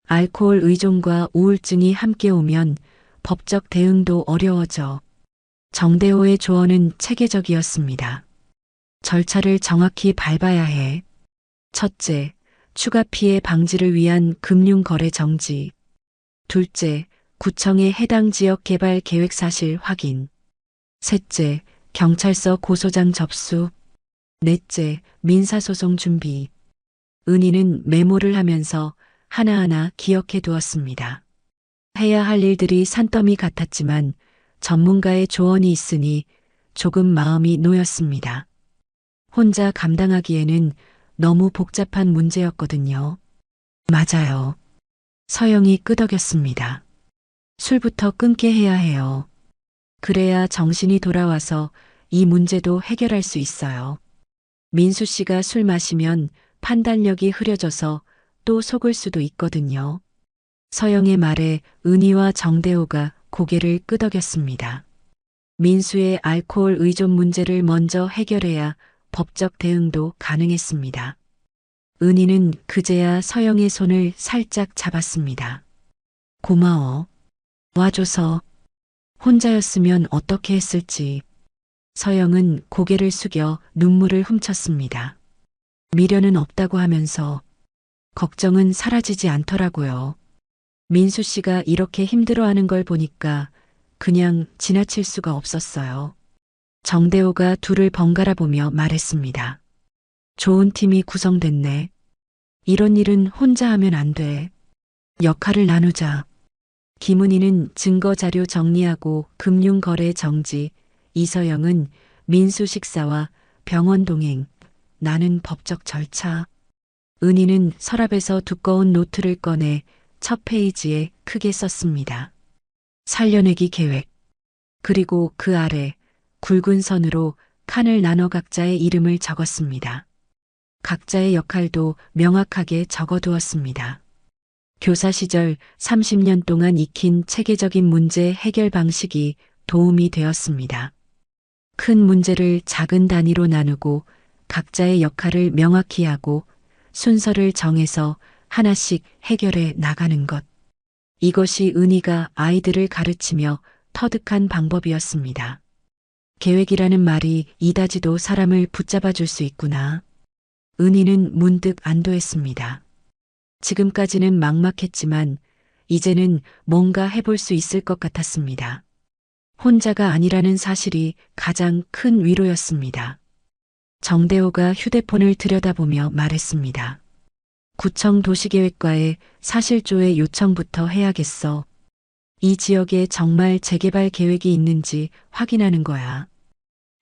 알코올 의존과 우울증이 함께 오면 법적 대응도 어려워져. 정대호의 조언은 체계적이었습니다. 절차를 정확히 밟아야 해. 첫째, 추가 피해 방지를 위한 금융거래 정지. 둘째, 구청의 해당 지역 개발 계획 사실 확인. 셋째, 경찰서 고소장 접수. 넷째, 민사소송 준비. 은희는 메모를 하면서 하나하나 기억해 두었습니다. 해야 할 일들이 산더미 같았지만 전문가의 조언이 있으니 조금 마음이 놓였습니다. 혼자 감당하기에는 너무 복잡한 문제였거든요. 맞아요. 서영이 끄덕였습니다. 술부터 끊게 해야 해요. 그래야 정신이 돌아와서 이 문제도 해결할 수 있어요. 민수 씨가 술 마시면 판단력이 흐려져서 또 속을 수도 있거든요. 서영의 말에 은희와 정대호가 고개를 끄덕였습니다. 민수의 알코올 의존 문제를 먼저 해결해야 법적 대응도 가능했습니다. 은희는 그제야 서영의 손을 살짝 잡았습니다. 고마워. 와줘서. 혼자였으면 어떻게 했을지. 서영은 고개를 숙여 눈물을 훔쳤습니다. 미련은 없다고 하면서 걱정은 사라지지 않더라고요. 민수 씨가 이렇게 힘들어하는 걸 보니까 그냥 지나칠 수가 없었어요. 정대호가 둘을 번갈아 보며 말했습니다. 좋은 팀이 구성됐네. 이런 일은 혼자 하면 안 돼. 역할을 나누자. 김은희는 증거 자료 정리하고 금융거래 정지, 이서영은 민수 식사와 병원 동행, 나는 법적 절차. 은희는 서랍에서 두꺼운 노트를 꺼내 첫 페이지에 크게 썼습니다. 살려내기 계획. 그리고 그 아래 굵은 선으로 칸을 나눠 각자의 이름을 적었습니다. 각자의 역할도 명확하게 적어두었습니다. 교사 시절 30년 동안 익힌 체계적인 문제 해결 방식이 도움이 되었습니다. 큰 문제를 작은 단위로 나누고 각자의 역할을 명확히 하고 순서를 정해서 하나씩 해결해 나가는 것. 이것이 은희가 아이들을 가르치며 터득한 방법이었습니다. 계획이라는 말이 이다지도 사람을 붙잡아 줄 수 있구나. 은희는 문득 안도했습니다. 지금까지는 막막했지만 이제는 뭔가 해볼 수 있을 것 같았습니다. 혼자가 아니라는 사실이 가장 큰 위로였습니다. 정대호가 휴대폰을 들여다보며 말했습니다. 구청 도시계획과의 사실조회 요청부터 해야겠어. 이 지역에 정말 재개발 계획이 있는지 확인하는 거야.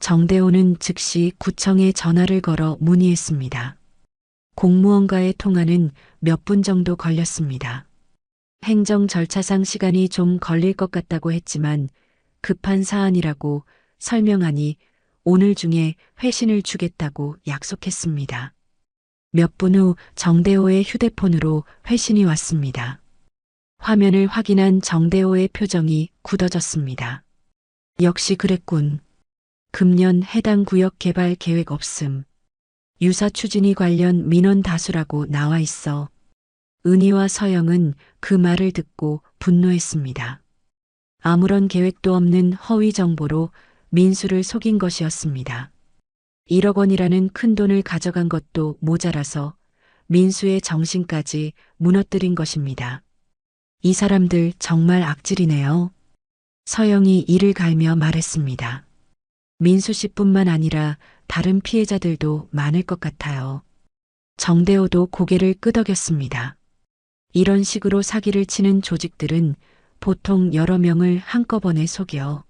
정대호는 즉시 구청에 전화를 걸어 문의했습니다. 공무원과의 통화는 몇 분 정도 걸렸습니다. 행정 절차상 시간이 좀 걸릴 것 같다고 했지만 급한 사안이라고 설명하니 오늘 중에 회신을 주겠다고 약속했습니다. 몇 분 후 정대호의 휴대폰으로 회신이 왔습니다. 화면을 확인한 정대호의 표정이 굳어졌습니다. 역시 그랬군. 금년 해당 구역 개발 계획 없음. 유사 추진위 관련 민원 다수라고 나와 있어. 은희와 서영은 그 말을 듣고 분노했습니다. 아무런 계획도 없는 허위 정보로 민수를 속인 것이었습니다. 1억 원이라는 큰 돈을 가져간 것도 모자라서 민수의 정신까지 무너뜨린 것입니다. 이 사람들 정말 악질이네요. 서영이 이를 갈며 말했습니다. 민수 씨뿐만 아니라 다른 피해자들도 많을 것 같아요. 정대호도 고개를 끄덕였습니다. 이런 식으로 사기를 치는 조직들은 보통 여러 명을 한꺼번에 속여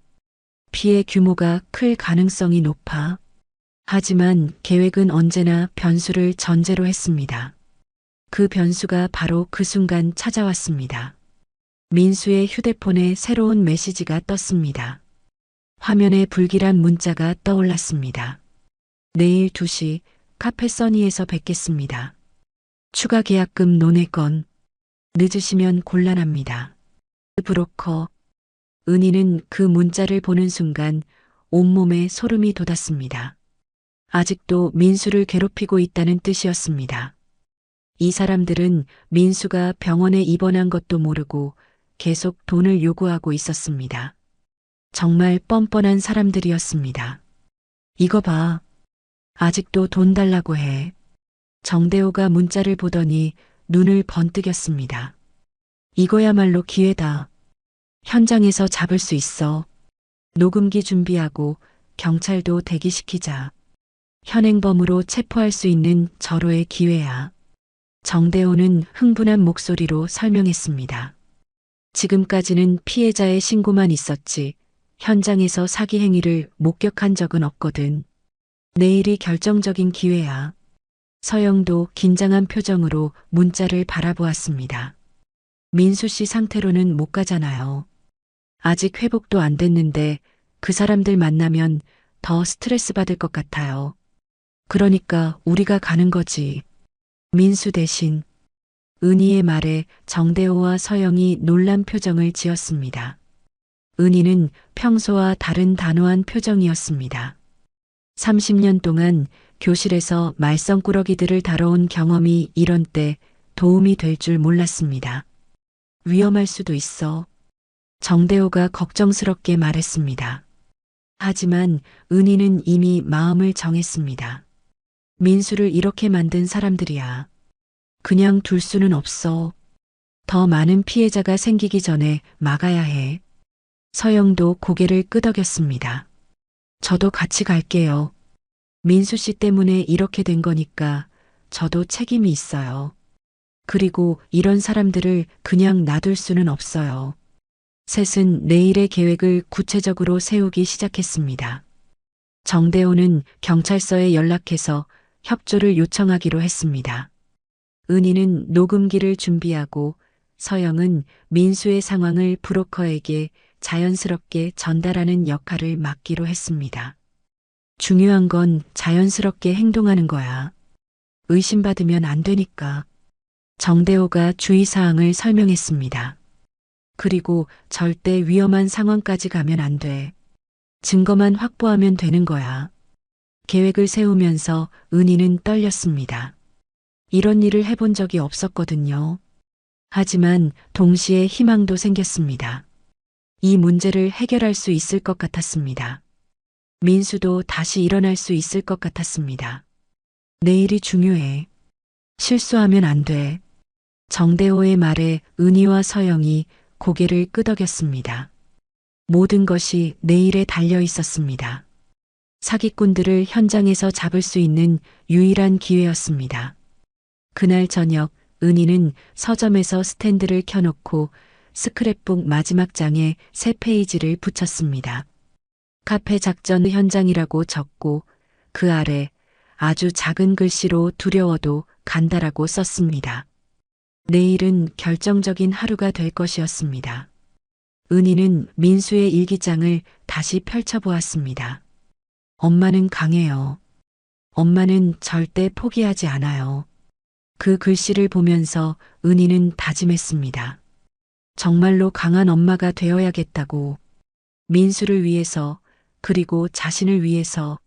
피해 규모가 클 가능성이 높아. 하지만 계획은 언제나 변수를 전제로 했습니다. 그 변수가 바로 그 순간 찾아왔습니다. 민수의 휴대폰에 새로운 메시지가 떴습니다. 화면에 불길한 문자가 떠올랐습니다. 내일 2시 카페 써니에서 뵙겠습니다. 추가 계약금 논의 건 늦으시면 곤란합니다. 브로커. 은희는 그 문자를 보는 순간 온몸에 소름이 돋았습니다. 아직도 민수를 괴롭히고 있다는 뜻이었습니다. 이 사람들은 민수가 병원에 입원한 것도 모르고 계속 돈을 요구하고 있었습니다. 정말 뻔뻔한 사람들이었습니다. 이거 봐. 아직도 돈 달라고 해. 정대호가 문자를 보더니 눈을 번뜩였습니다. 이거야말로 기회다. 현장에서 잡을 수 있어. 녹음기 준비하고 경찰도 대기시키자. 현행범으로 체포할 수 있는 절호의 기회야. 정대호는 흥분한 목소리로 설명했습니다. 지금까지는 피해자의 신고만 있었지 현장에서 사기 행위를 목격한 적은 없거든. 내일이 결정적인 기회야. 서영도 긴장한 표정으로 문자를 바라보았습니다. 민수 씨 상태로는 못 가잖아요. 아직 회복도 안 됐는데 그 사람들 만나면 더 스트레스 받을 것 같아요. 그러니까 우리가 가는 거지. 민수 대신. 은희의 말에 정대호와 서영이 놀란 표정을 지었습니다. 은희는 평소와 다른 단호한 표정이었습니다. 30년 동안 교실에서 말썽꾸러기들을 다뤄온 경험이 이런 때 도움이 될 줄 몰랐습니다. 위험할 수도 있어. 정대호가 걱정스럽게 말했습니다. 하지만 은희는 이미 마음을 정했습니다. 민수를 이렇게 만든 사람들이야. 그냥 둘 수는 없어. 더 많은 피해자가 생기기 전에 막아야 해. 서영도 고개를 끄덕였습니다. 저도 같이 갈게요. 민수 씨 때문에 이렇게 된 거니까 저도 책임이 있어요. 그리고 이런 사람들을 그냥 놔둘 수는 없어요. 셋은 내일의 계획을 구체적으로 세우기 시작했습니다. 정대호는 경찰서에 연락해서 협조를 요청하기로 했습니다. 은희는 녹음기를 준비하고 서영은 민수의 상황을 브로커에게 자연스럽게 전달하는 역할을 맡기로 했습니다. 중요한 건 자연스럽게 행동하는 거야. 의심받으면 안 되니까. 정대호가 주의사항을 설명했습니다. 그리고 절대 위험한 상황까지 가면 안 돼. 증거만 확보하면 되는 거야. 계획을 세우면서 은희는 떨렸습니다. 이런 일을 해본 적이 없었거든요. 하지만 동시에 희망도 생겼습니다. 이 문제를 해결할 수 있을 것 같았습니다. 민수도 다시 일어날 수 있을 것 같았습니다. 내일이 중요해. 실수하면 안 돼. 정대호의 말에 은희와 서영이 고개를 끄덕였습니다. 모든 것이 내일에 달려 있었습니다. 사기꾼들을 현장에서 잡을 수 있는 유일한 기회였습니다. 그날 저녁 은희는 서점에서 스탠드를 켜놓고 스크랩북 마지막 장에 새 페이지를 붙였습니다. 카페 작전 현장이라고 적고 그 아래 아주 작은 글씨로 두려워도 간다라고 썼습니다. 내일은 결정적인 하루가 될 것이었습니다. 은희는 민수의 일기장을 다시 펼쳐보았습니다. 엄마는 강해요. 엄마는 절대 포기하지 않아요. 그 글씨를 보면서 은희는 다짐했습니다. 정말로 강한 엄마가 되어야겠다고. 민수를 위해서 그리고 자신을 위해서.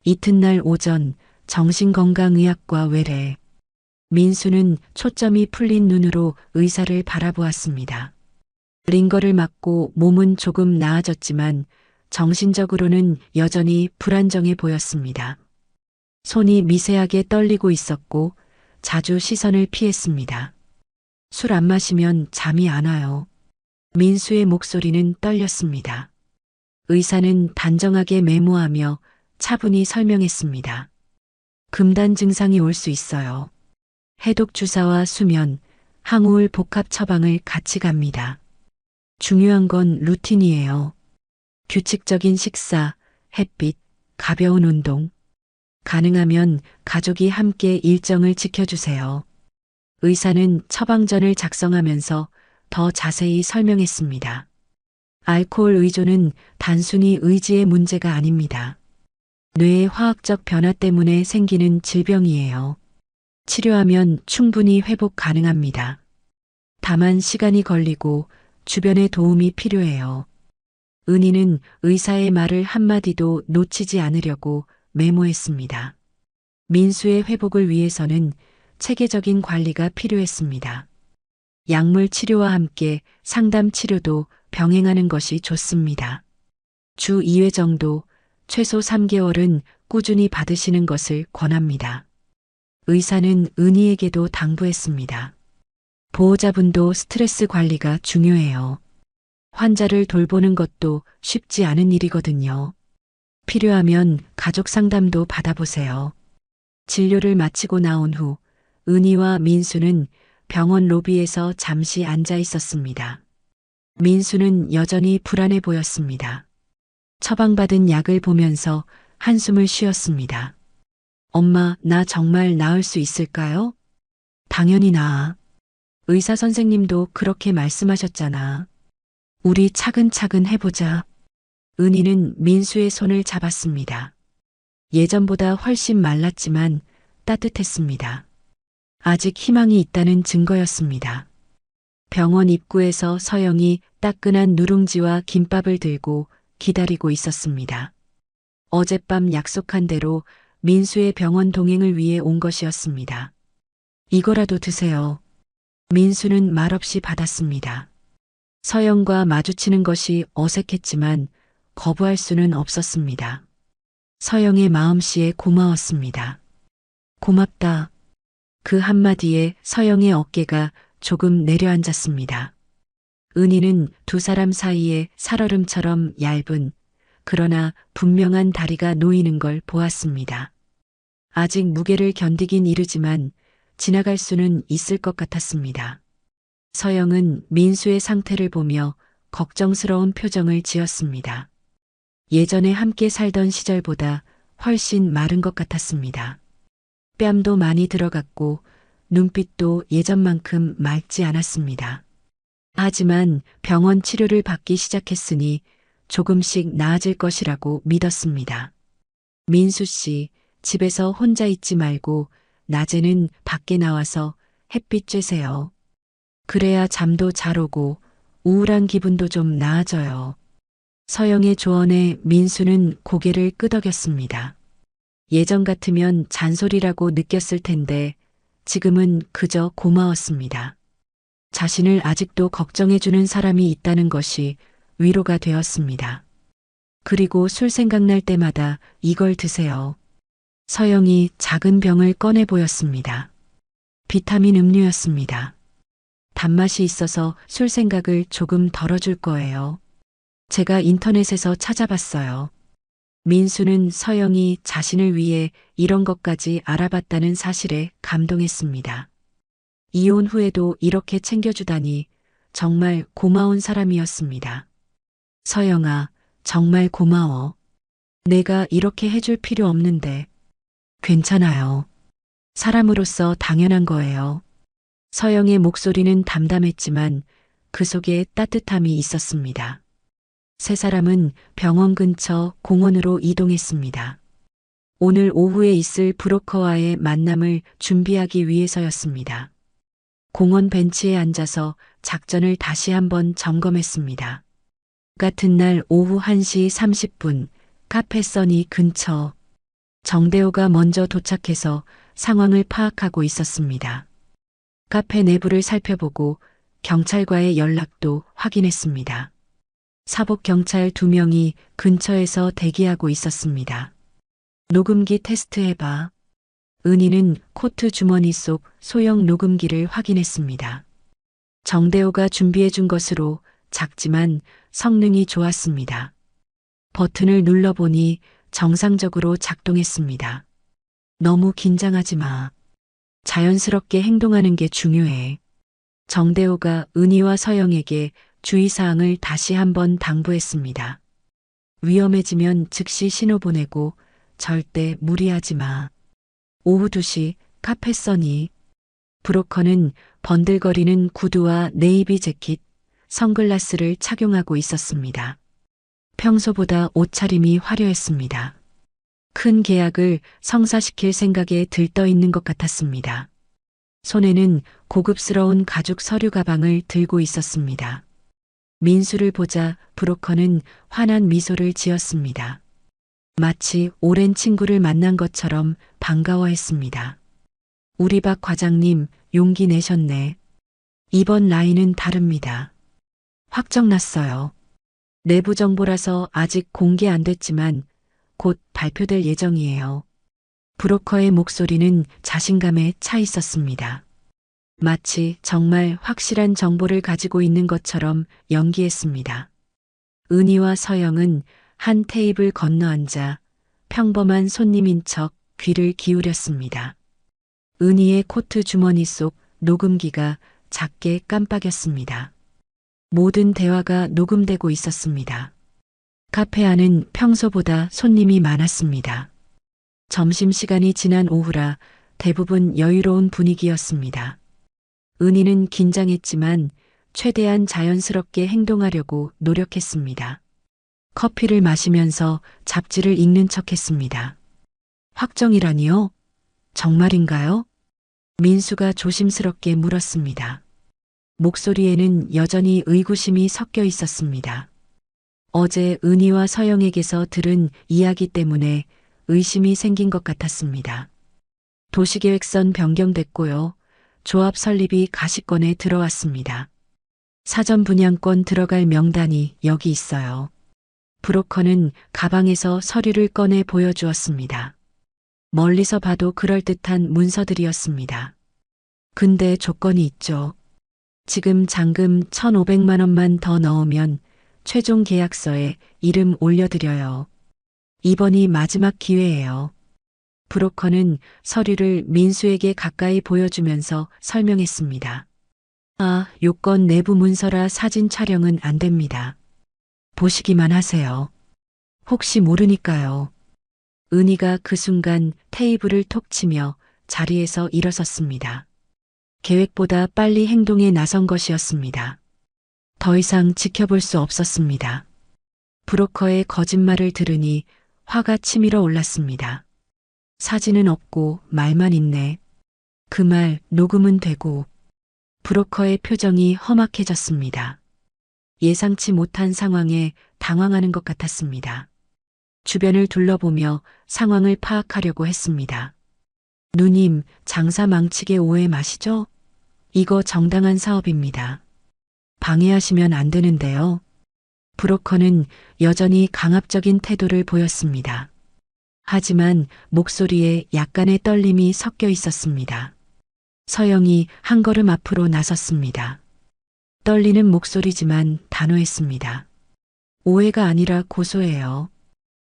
이튿날 오전 정신건강의학과 외래. 민수는 초점이 풀린 눈으로 의사를 바라보았습니다. 링거를 맞고 몸은 조금 나아졌지만 정신적으로는 여전히 불안정해 보였습니다. 손이 미세하게 떨리고 있었고 자주 시선을 피했습니다. 술 안 마시면 잠이 안 와요. 민수의 목소리는 떨렸습니다. 의사는 단정하게 메모하며 차분히 설명했습니다. 금단 증상이 올 수 있어요. 해독 주사와 수면, 항우울 복합 처방을 같이 갑니다. 중요한 건 루틴이에요. 규칙적인 식사, 햇빛, 가벼운 운동. 가능하면 가족이 함께 일정을 지켜주세요. 의사는 처방전을 작성하면서 더 자세히 설명했습니다. 알코올 의존은 단순히 의지의 문제가 아닙니다. 뇌의 화학적 변화 때문에 생기는 질병이에요. 치료하면 충분히 회복 가능합니다. 다만 시간이 걸리고 주변의 도움이 필요해요. 은희는 의사의 말을 한마디도 놓치지 않으려고 메모했습니다. 민수의 회복을 위해서는 체계적인 관리가 필요했습니다. 약물 치료와 함께 상담 치료도 병행하는 것이 좋습니다. 주 2회 정도, 최소 3개월은 꾸준히 받으시는 것을 권합니다. 의사는 은희에게도 당부했습니다. 보호자분도 스트레스 관리가 중요해요. 환자를 돌보는 것도 쉽지 않은 일이거든요. 필요하면 가족 상담도 받아보세요. 진료를 마치고 나온 후 은희와 민수는 병원 로비에서 잠시 앉아 있었습니다. 민수는 여전히 불안해 보였습니다. 처방받은 약을 보면서 한숨을 쉬었습니다. 엄마, 나 정말 나을 수 있을까요? 당연히 나아. 의사 선생님도 그렇게 말씀하셨잖아. 우리 차근차근 해보자. 은희는 민수의 손을 잡았습니다. 예전보다 훨씬 말랐지만 따뜻했습니다. 아직 희망이 있다는 증거였습니다. 병원 입구에서 서영이 따끈한 누룽지와 김밥을 들고 기다리고 있었습니다. 어젯밤 약속한 대로 민수의 병원 동행을 위해 온 것이었습니다. 이거라도 드세요. 민수는 말없이 받았습니다. 서영과 마주치는 것이 어색했지만 거부할 수는 없었습니다. 서영의 마음씨에 고마웠습니다. 고맙다. 그 한마디에 서영의 어깨가 조금 내려앉았습니다. 은희는 두 사람 사이에 살얼음처럼 얇은 그러나 분명한 다리가 놓이는 걸 보았습니다. 아직 무게를 견디긴 이르지만 지나갈 수는 있을 것 같았습니다. 서영은 민수의 상태를 보며 걱정스러운 표정을 지었습니다. 예전에 함께 살던 시절보다 훨씬 마른 것 같았습니다. 뺨도 많이 들어갔고 눈빛도 예전만큼 맑지 않았습니다. 하지만 병원 치료를 받기 시작했으니 조금씩 나아질 것이라고 믿었습니다. 민수 씨, 집에서 혼자 있지 말고 낮에는 밖에 나와서 햇빛 쬐세요. 그래야 잠도 잘 오고 우울한 기분도 좀 나아져요. 서영의 조언에 민수는 고개를 끄덕였습니다. 예전 같으면 잔소리라고 느꼈을 텐데 지금은 그저 고마웠습니다. 자신을 아직도 걱정해주는 사람이 있다는 것이 위로가 되었습니다. 그리고 술 생각날 때마다 이걸 드세요. 서영이 작은 병을 꺼내 보였습니다. 비타민 음료였습니다. 단맛이 있어서 술 생각을 조금 덜어줄 거예요. 제가 인터넷에서 찾아봤어요. 민수는 서영이 자신을 위해 이런 것까지 알아봤다는 사실에 감동했습니다. 이혼 후에도 이렇게 챙겨주다니 정말 고마운 사람이었습니다. 서영아, 정말 고마워. 내가 이렇게 해줄 필요 없는데. 괜찮아요. 사람으로서 당연한 거예요. 서영의 목소리는 담담했지만 그 속에 따뜻함이 있었습니다. 세 사람은 병원 근처 공원으로 이동했습니다. 오늘 오후에 있을 브로커와의 만남을 준비하기 위해서였습니다. 공원 벤치에 앉아서 작전을 다시 한번 점검했습니다. 같은 날 오후 1시 30분 카페 써니 근처 정대호가 먼저 도착해서 상황을 파악하고 있었습니다. 카페 내부를 살펴보고 경찰과의 연락도 확인했습니다. 사복 경찰 2명이 근처에서 대기하고 있었습니다. 녹음기 테스트해봐. 은희는 코트 주머니 속 소형 녹음기를 확인했습니다. 정대호가 준비해준 것으로 작지만 성능이 좋았습니다. 버튼을 눌러보니 정상적으로 작동했습니다. 너무 긴장하지 마. 자연스럽게 행동하는 게 중요해. 정대호가 은희와 서영에게 주의사항을 다시 한번 당부했습니다. 위험해지면 즉시 신호 보내고 절대 무리하지 마. 오후 2시 카페 써니. 브로커는 번들거리는 구두와 네이비 재킷, 선글라스를 착용하고 있었습니다. 평소보다 옷차림이 화려했습니다. 큰 계약을 성사시킬 생각에 들떠 있는 것 같았습니다. 손에는 고급스러운 가죽 서류 가방을 들고 있었습니다. 민수를 보자 브로커는 환한 미소를 지었습니다. 마치 오랜 친구를 만난 것처럼 반가워했습니다. 우리 박 과장님 용기 내셨네. 이번 라인은 다릅니다. 확정 났어요. 내부 정보라서 아직 공개 안 됐지만 곧 발표될 예정이에요. 브로커의 목소리는 자신감에 차 있었습니다. 마치 정말 확실한 정보를 가지고 있는 것처럼 연기했습니다. 은희와 서영은 한 테이블 건너 앉아 평범한 손님인 척 귀를 기울였습니다. 은희의 코트 주머니 속 녹음기가 작게 깜빡였습니다. 모든 대화가 녹음되고 있었습니다. 카페 안은 평소보다 손님이 많았습니다. 점심시간이 지난 오후라 대부분 여유로운 분위기였습니다. 은희는 긴장했지만 최대한 자연스럽게 행동하려고 노력했습니다. 커피를 마시면서 잡지를 읽는 척했습니다. 확정이라니요? 정말인가요? 민수가 조심스럽게 물었습니다. 목소리에는 여전히 의구심이 섞여 있었습니다. 어제 은희와 서영에게서 들은 이야기 때문에 의심이 생긴 것 같았습니다. 도시계획선 변경됐고요. 조합 설립이 가시권에 들어왔습니다. 사전 분양권 들어갈 명단이 여기 있어요. 브로커는 가방에서 서류를 꺼내 보여주었습니다. 멀리서 봐도 그럴듯한 문서들이었습니다. 근데 조건이 있죠. 지금 잔금 1,500만 원만 더 넣으면 최종 계약서에 이름 올려드려요. 이번이 마지막 기회예요. 브로커는 서류를 민수에게 가까이 보여주면서 설명했습니다. 아, 요건 내부 문서라 사진 촬영은 안 됩니다. 보시기만 하세요. 혹시 모르니까요. 은희가 그 순간 테이블을 톡 치며 자리에서 일어섰습니다. 계획보다 빨리 행동에 나선 것이었습니다. 더 이상 지켜볼 수 없었습니다. 브로커의 거짓말을 들으니 화가 치밀어 올랐습니다. 사진은 없고 말만 있네. 그 말 녹음은 되고. 브로커의 표정이 험악해졌습니다. 예상치 못한 상황에 당황하는 것 같았습니다. 주변을 둘러보며 상황을 파악하려고 했습니다. 누님, 장사 망치게 오해 마시죠? 이거 정당한 사업입니다. 방해하시면 안 되는데요. 브로커는 여전히 강압적인 태도를 보였습니다. 하지만 목소리에 약간의 떨림이 섞여 있었습니다. 서영이 한 걸음 앞으로 나섰습니다. 떨리는 목소리지만 단호했습니다. 오해가 아니라 고소해요.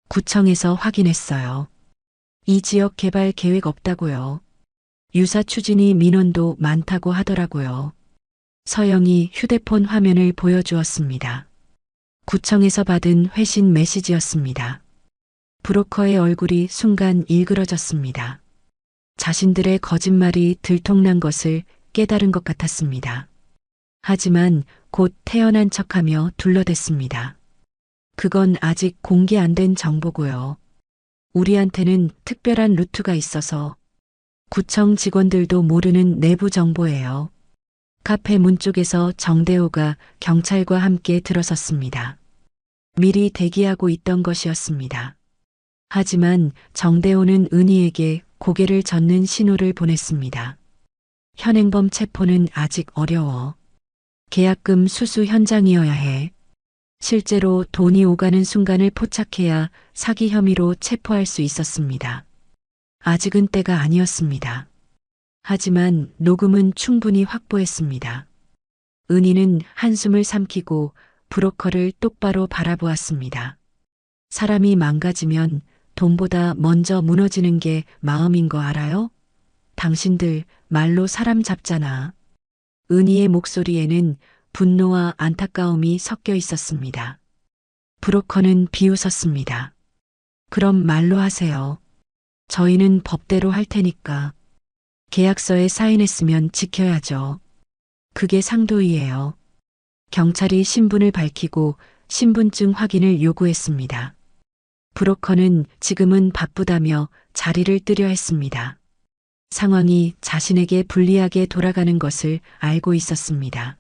구청에서 확인했어요. 이 지역 개발 계획 없다고요. 유사 추진이 민원도 많다고 하더라고요. 서영이 휴대폰 화면을 보여주었습니다. 구청에서 받은 회신 메시지였습니다. 브로커의 얼굴이 순간 일그러졌습니다. 자신들의 거짓말이 들통난 것을 깨달은 것 같았습니다. 하지만 곧 태연한 척하며 둘러댔습니다. 그건 아직 공개 안 된 정보고요. 우리한테는 특별한 루트가 있어서 구청 직원들도 모르는 내부 정보예요. 카페 문 쪽에서 정대호가 경찰과 함께 들어섰습니다. 미리 대기하고 있던 것이었습니다. 하지만 정대호는 은희에게 고개를 젓는 신호를 보냈습니다. 현행범 체포는 아직 어려워. 계약금 수수 현장이어야 해. 실제로 돈이 오가는 순간을 포착해야 사기 혐의로 체포할 수 있었습니다. 아직은 때가 아니었습니다. 하지만 녹음은 충분히 확보했습니다. 은희는 한숨을 삼키고 브로커를 똑바로 바라보았습니다. 사람이 망가지면 돈보다 먼저 무너지는 게 마음인 거 알아요? 당신들 말로 사람 잡잖아. 은희의 목소리에는 분노와 안타까움이 섞여 있었습니다. 브로커는 비웃었습니다. 그럼 말로 하세요. 저희는 법대로 할 테니까. 계약서에 사인했으면 지켜야죠. 그게 상도이예요. 경찰이 신분을 밝히고 신분증 확인을 요구했습니다. 브로커는 지금은 바쁘다며 자리를 뜨려 했습니다. 상황이 자신에게 불리하게 돌아가는 것을 알고 있었습니다.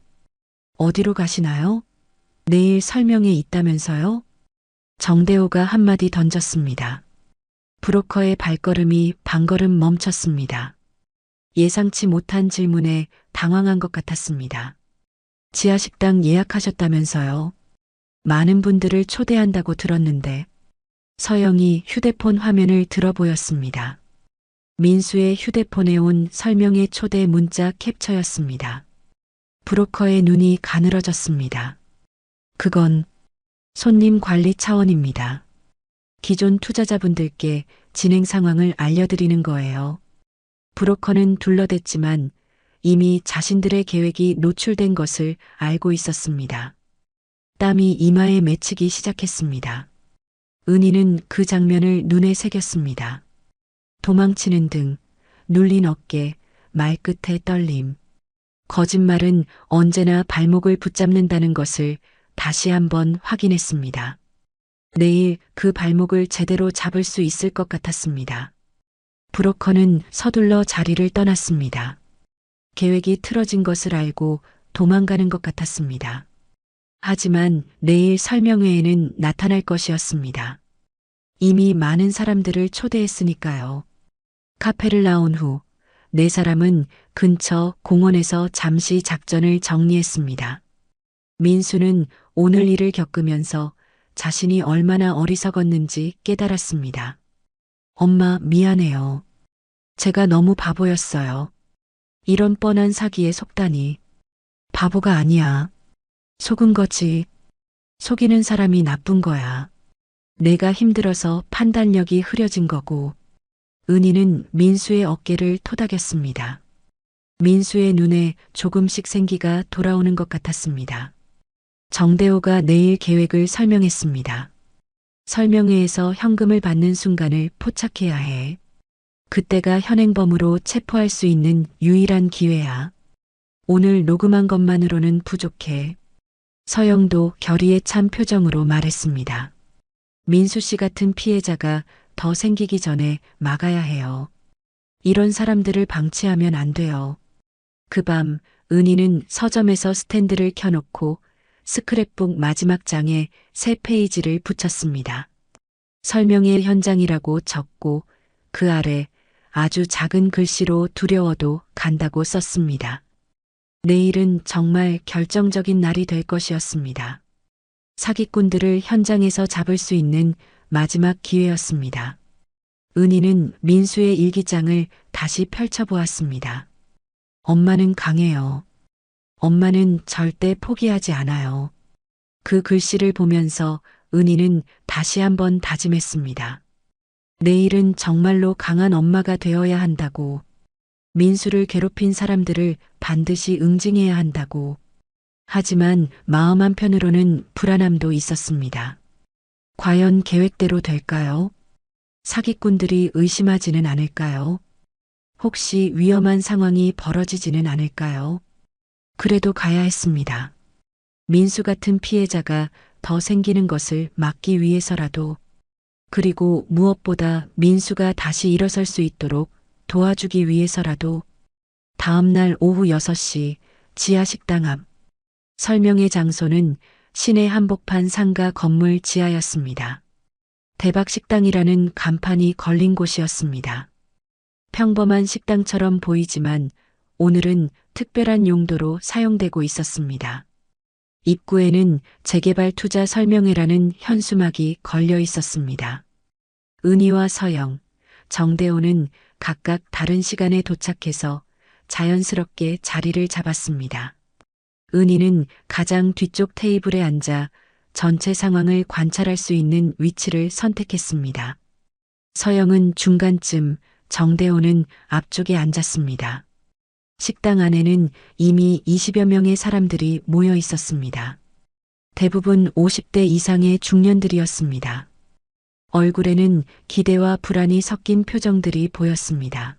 어디로 가시나요? 내일 설명회 있다면서요? 정대호가 한마디 던졌습니다. 브로커의 발걸음이 반걸음 멈췄습니다. 예상치 못한 질문에 당황한 것 같았습니다. 지하식당 예약하셨다면서요? 많은 분들을 초대한다고 들었는데. 서영이 휴대폰 화면을 들어 보였습니다. 민수의 휴대폰에 온 설명회 초대 문자 캡처였습니다. 브로커의 눈이 가늘어졌습니다. 그건 손님 관리 차원입니다. 기존 투자자분들께 진행 상황을 알려드리는 거예요. 브로커는 둘러댔지만 이미 자신들의 계획이 노출된 것을 알고 있었습니다. 땀이 이마에 맺히기 시작했습니다. 은희는 그 장면을 눈에 새겼습니다. 도망치는 등, 눌린 어깨, 말끝의 떨림. 거짓말은 언제나 발목을 붙잡는다는 것을 다시 한번 확인했습니다. 내일 그 발목을 제대로 잡을 수 있을 것 같았습니다. 브로커는 서둘러 자리를 떠났습니다. 계획이 틀어진 것을 알고 도망가는 것 같았습니다. 하지만 내일 설명회에는 나타날 것이었습니다. 이미 많은 사람들을 초대했으니까요. 카페를 나온 후 네 사람은 근처 공원에서 잠시 작전을 정리했습니다. 민수는 오늘 일을 겪으면서 자신이 얼마나 어리석었는지 깨달았습니다. 엄마, 미안해요. 제가 너무 바보였어요. 이런 뻔한 사기에 속다니. 바보가 아니야. 속은 거지. 속이는 사람이 나쁜 거야. 내가 힘들어서 판단력이 흐려진 거고. 은희는 민수의 어깨를 토닥였습니다. 민수의 눈에 조금씩 생기가 돌아오는 것 같았습니다. 정대호가 내일 계획을 설명했습니다. 설명회에서 현금을 받는 순간을 포착해야 해. 그때가 현행범으로 체포할 수 있는 유일한 기회야. 오늘 녹음한 것만으로는 부족해. 서영도 결의에 찬 표정으로 말했습니다. 민수 씨 같은 피해자가 더 생기기 전에 막아야 해요. 이런 사람들을 방치하면 안 돼요. 그 밤 은희는 서점에서 스탠드를 켜놓고 스크랩북 마지막 장에 새 페이지를 붙였습니다. 설명회 현장이라고 적고 그 아래 아주 작은 글씨로 두려워도 간다고 썼습니다. 내일은 정말 결정적인 날이 될 것이었습니다. 사기꾼들을 현장에서 잡을 수 있는 마지막 기회였습니다. 은희는 민수의 일기장을 다시 펼쳐보았습니다. 엄마는 강해요. 엄마는 절대 포기하지 않아요. 그 글씨를 보면서 은희는 다시 한번 다짐했습니다. 내일은 정말로 강한 엄마가 되어야 한다고. 민수를 괴롭힌 사람들을 반드시 응징해야 한다고. 하지만 마음 한편으로는 불안함도 있었습니다. 과연 계획대로 될까요? 사기꾼들이 의심하지는 않을까요? 혹시 위험한 상황이 벌어지지는 않을까요? 그래도 가야 했습니다. 민수 같은 피해자가 더 생기는 것을 막기 위해서라도, 그리고 무엇보다 민수가 다시 일어설 수 있도록 도와주기 위해서라도. 다음 날 오후 6시 지하식당 앞. 설명회 장소는 시내 한복판 상가 건물 지하였습니다. 대박식당이라는 간판이 걸린 곳이었습니다. 평범한 식당처럼 보이지만 오늘은 특별한 용도로 사용되고 있었습니다. 입구에는 재개발 투자 설명회라는 현수막이 걸려 있었습니다. 은희와 서영, 정대호는 각각 다른 시간에 도착해서 자연스럽게 자리를 잡았습니다. 은희는 가장 뒤쪽 테이블에 앉아 전체 상황을 관찰할 수 있는 위치를 선택했습니다. 서영은 중간쯤, 정대호는 앞쪽에 앉았습니다. 식당 안에는 이미 20여 명의 사람들이 모여 있었습니다. 대부분 50대 이상의 중년들이었습니다. 얼굴에는 기대와 불안이 섞인 표정들이 보였습니다.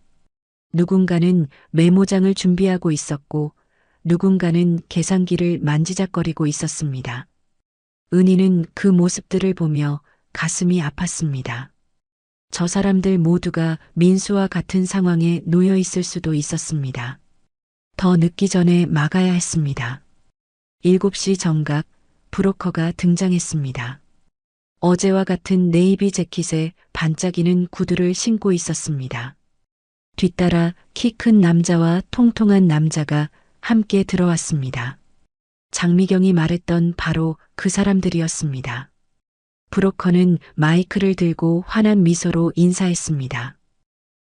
누군가는 메모장을 준비하고 있었고 누군가는 계산기를 만지작거리고 있었습니다. 은희는 그 모습들을 보며 가슴이 아팠습니다. 저 사람들 모두가 민수와 같은 상황에 놓여 있을 수도 있었습니다. 더 늦기 전에 막아야 했습니다. 7시 정각 브로커가 등장했습니다. 어제와 같은 네이비 재킷에 반짝이는 구두를 신고 있었습니다. 뒤따라 키 큰 남자와 통통한 남자가 함께 들어왔습니다. 장미경이 말했던 바로 그 사람들이었습니다. 브로커는 마이크를 들고 환한 미소로 인사했습니다.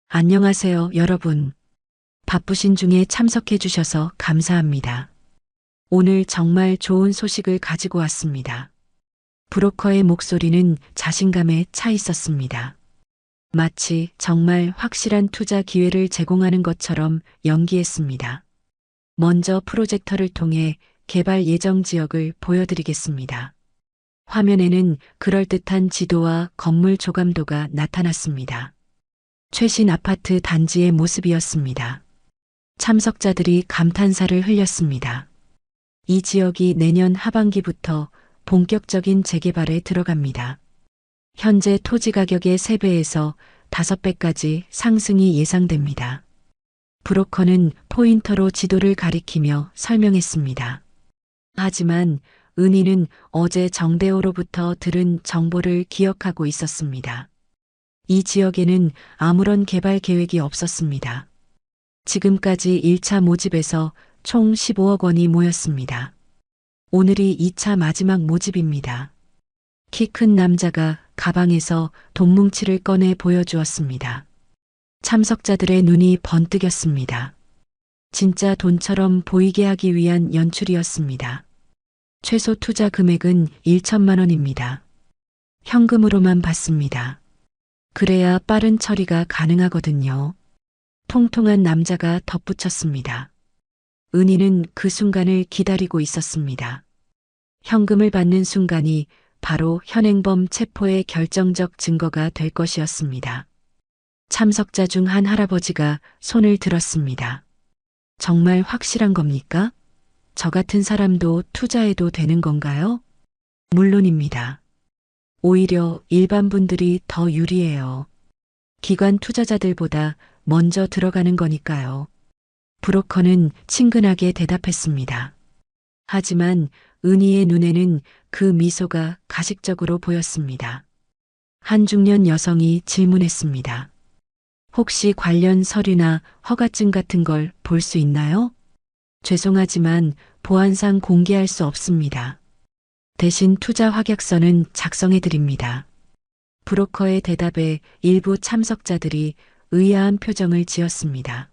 안녕하세요, 여러분. 바쁘신 중에 참석해 주셔서 감사합니다. 오늘 정말 좋은 소식을 가지고 왔습니다. 브로커의 목소리는 자신감에 차 있었습니다. 마치 정말 확실한 투자 기회를 제공하는 것처럼 연기했습니다. 먼저 프로젝터를 통해 개발 예정 지역을 보여드리겠습니다. 화면에는 그럴듯한 지도와 건물 조감도가 나타났습니다. 최신 아파트 단지의 모습이었습니다. 참석자들이 감탄사를 흘렸습니다. 이 지역이 내년 하반기부터 본격적인 재개발에 들어갑니다. 현재 토지 가격의 3배에서 5배까지 상승이 예상됩니다. 브로커는 포인터로 지도를 가리키며 설명했습니다. 하지만 은희는 어제 정대호로부터 들은 정보를 기억하고 있었습니다. 이 지역에는 아무런 개발 계획이 없었습니다. 지금까지 1차 모집에서 총 15억 원이 모였습니다. 오늘이 2차 마지막 모집입니다. 키 큰 남자가 가방에서 돈뭉치를 꺼내 보여주었습니다. 참석자들의 눈이 번뜩였습니다. 진짜 돈처럼 보이게 하기 위한 연출이었습니다. 최소 투자 금액은 1천만 원입니다. 현금으로만 받습니다. 그래야 빠른 처리가 가능하거든요. 통통한 남자가 덧붙였습니다. 은희는 그 순간을 기다리고 있었습니다. 현금을 받는 순간이 바로 현행범 체포의 결정적 증거가 될 것이었습니다. 참석자 중 한 할아버지가 손을 들었습니다. 정말 확실한 겁니까? 저 같은 사람도 투자해도 되는 건가요? 물론입니다. 오히려 일반 분들이 더 유리해요. 기관 투자자들보다 먼저 들어가는 거니까요. 브로커는 친근하게 대답했습니다. 하지만 은희의 눈에는 그 미소가 가식적으로 보였습니다. 한 중년 여성이 질문했습니다. 혹시 관련 서류나 허가증 같은 걸 볼 수 있나요? 죄송하지만 보안상 공개할 수 없습니다. 대신 투자 확약서는 작성해 드립니다. 브로커의 대답에 일부 참석자들이 의아한 표정을 지었습니다.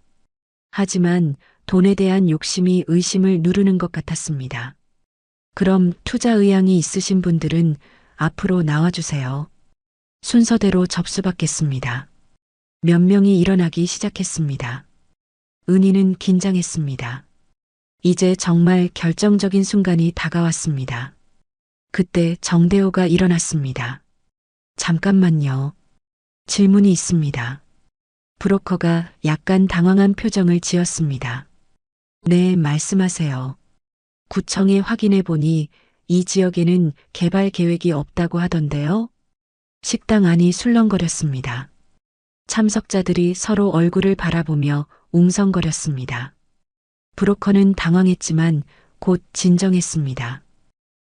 하지만 돈에 대한 욕심이 의심을 누르는 것 같았습니다. 그럼 투자 의향이 있으신 분들은 앞으로 나와주세요. 순서대로 접수받겠습니다. 몇 명이 일어나기 시작했습니다. 은희는 긴장했습니다. 이제 정말 결정적인 순간이 다가왔습니다. 그때 정대호가 일어났습니다. 잠깐만요. 질문이 있습니다. 브로커가 약간 당황한 표정을 지었습니다. 네, 말씀하세요. 구청에 확인해 보니 이 지역에는 개발 계획이 없다고 하던데요. 식당 안이 술렁거렸습니다. 참석자들이 서로 얼굴을 바라보며 웅성거렸습니다. 브로커는 당황했지만 곧 진정했습니다.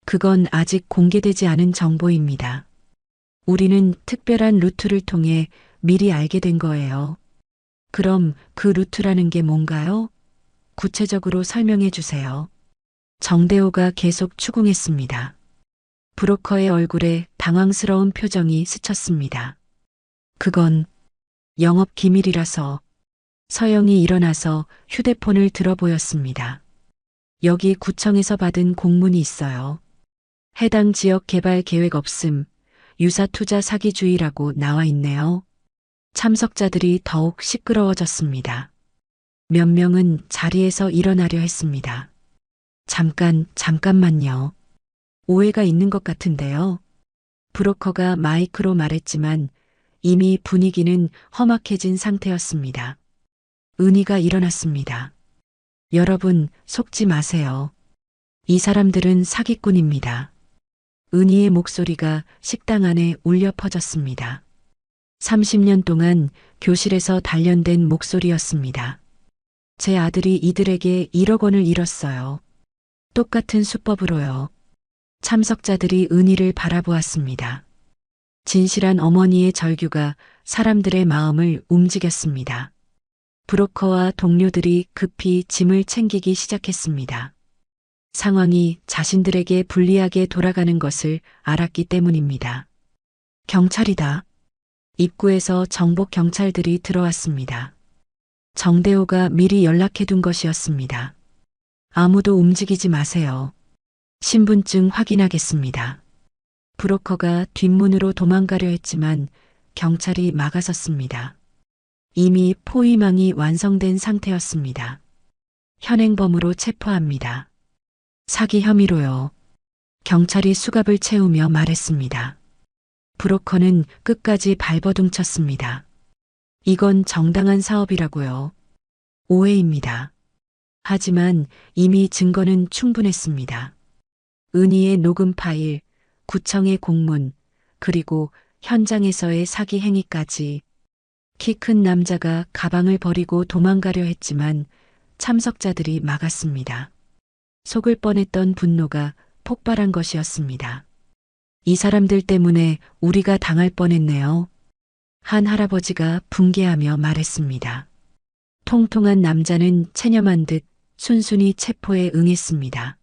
그건 아직 공개되지 않은 정보입니다. 우리는 특별한 루트를 통해 미리 알게 된 거예요. 그럼 그 루트라는 게 뭔가요? 구체적으로 설명해 주세요. 정대호가 계속 추궁했습니다. 브로커의 얼굴에 당황스러운 표정이 스쳤습니다. 그건 영업 기밀이라서. 서영이 일어나서 휴대폰을 들어 보였습니다. 여기 구청에서 받은 공문이 있어요. 해당 지역 개발 계획 없음, 유사 투자 사기주의라고 나와 있네요. 참석자들이 더욱 시끄러워졌습니다. 몇 명은 자리에서 일어나려 했습니다. 잠깐만요. 오해가 있는 것 같은데요. 브로커가 마이크로 말했지만 이미 분위기는 험악해진 상태였습니다. 은희가 일어났습니다. 여러분, 속지 마세요. 이 사람들은 사기꾼입니다. 은희의 목소리가 식당 안에 울려 퍼졌습니다. 30년 동안 교실에서 단련된 목소리였습니다. 제 아들이 이들에게 1억 원을 잃었어요. 똑같은 수법으로요. 참석자들이 은희를 바라보았습니다. 진실한 어머니의 절규가 사람들의 마음을 움직였습니다. 브로커와 동료들이 급히 짐을 챙기기 시작했습니다. 상황이 자신들에게 불리하게 돌아가는 것을 알았기 때문입니다. 경찰이다. 입구에서 정복 경찰들이 들어왔습니다. 정대호가 미리 연락해둔 것이었습니다. 아무도 움직이지 마세요. 신분증 확인하겠습니다. 브로커가 뒷문으로 도망가려 했지만 경찰이 막아섰습니다. 이미 포위망이 완성된 상태였습니다. 현행범으로 체포합니다. 사기 혐의로요. 경찰이 수갑을 채우며 말했습니다. 브로커는 끝까지 발버둥쳤습니다. 이건 정당한 사업이라고요. 오해입니다. 하지만 이미 증거는 충분했습니다. 은희의 녹음 파일, 구청의 공문, 그리고 현장에서의 사기 행위까지. 키 큰 남자가 가방을 버리고 도망가려 했지만 참석자들이 막았습니다. 속을 뻔했던 분노가 폭발한 것이었습니다. 이 사람들 때문에 우리가 당할 뻔했네요. 한 할아버지가 붕괴하며 말했습니다. 통통한 남자는 체념한 듯 순순히 체포에 응했습니다.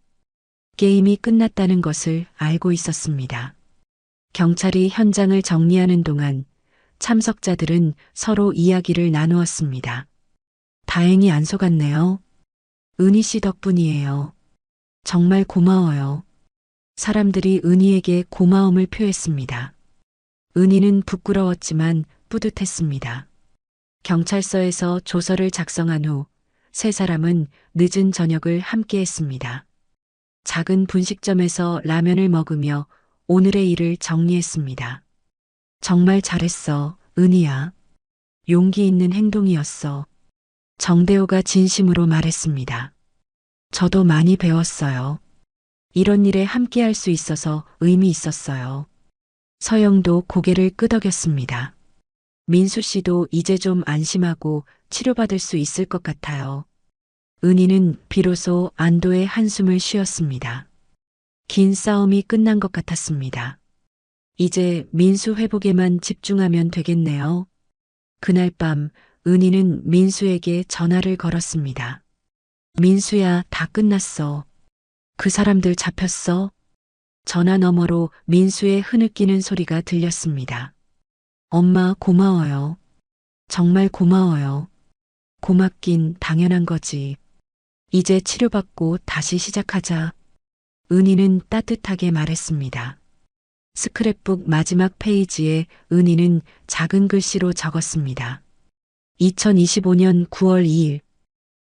게임이 끝났다는 것을 알고 있었습니다. 경찰이 현장을 정리하는 동안 참석자들은 서로 이야기를 나누었습니다. 다행히 안 속았네요. 은희 씨 덕분이에요. 정말 고마워요. 사람들이 은희에게 고마움을 표했습니다. 은희는 부끄러웠지만 뿌듯했습니다. 경찰서에서 조서를 작성한 후 세 사람은 늦은 저녁을 함께 했습니다. 작은 분식점에서 라면을 먹으며 오늘의 일을 정리했습니다. 정말 잘했어, 은희야. 용기 있는 행동이었어. 정대호가 진심으로 말했습니다. 저도 많이 배웠어요. 이런 일에 함께할 수 있어서 의미 있었어요. 서영도 고개를 끄덕였습니다. 민수 씨도 이제 좀 안심하고 치료받을 수 있을 것 같아요. 은희는 비로소 안도의 한숨을 쉬었습니다. 긴 싸움이 끝난 것 같았습니다. 이제 민수 회복에만 집중하면 되겠네요. 그날 밤 은희는 민수에게 전화를 걸었습니다. 민수야, 다 끝났어. 그 사람들 잡혔어? 전화 너머로 민수의 흐느끼는 소리가 들렸습니다. 엄마, 고마워요. 정말 고마워요. 고맙긴 당연한 거지. 이제 치료받고 다시 시작하자. 은희는 따뜻하게 말했습니다. 스크랩북 마지막 페이지에 은희는 작은 글씨로 적었습니다. 2025년 9월 2일.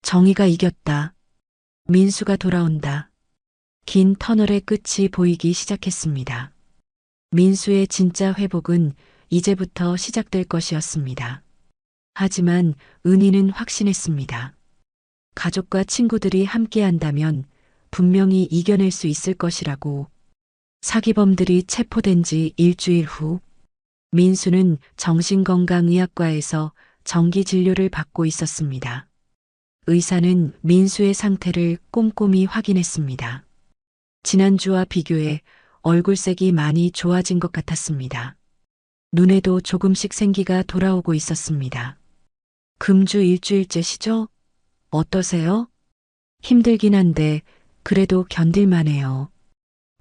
정의가 이겼다. 민수가 돌아온다. 긴 터널의 끝이 보이기 시작했습니다. 민수의 진짜 회복은 이제부터 시작될 것이었습니다. 하지만 은희는 확신했습니다. 가족과 친구들이 함께한다면 분명히 이겨낼 수 있을 것이라고. 사기범들이 체포된 지 일주일 후 민수는 정신건강의학과에서 정기 진료를 받고 있었습니다. 의사는 민수의 상태를 꼼꼼히 확인했습니다. 지난주와 비교해 얼굴색이 많이 좋아진 것 같았습니다. 눈에도 조금씩 생기가 돌아오고 있었습니다. 금주 일주일째시죠? 어떠세요? 힘들긴 한데 그래도 견딜만해요.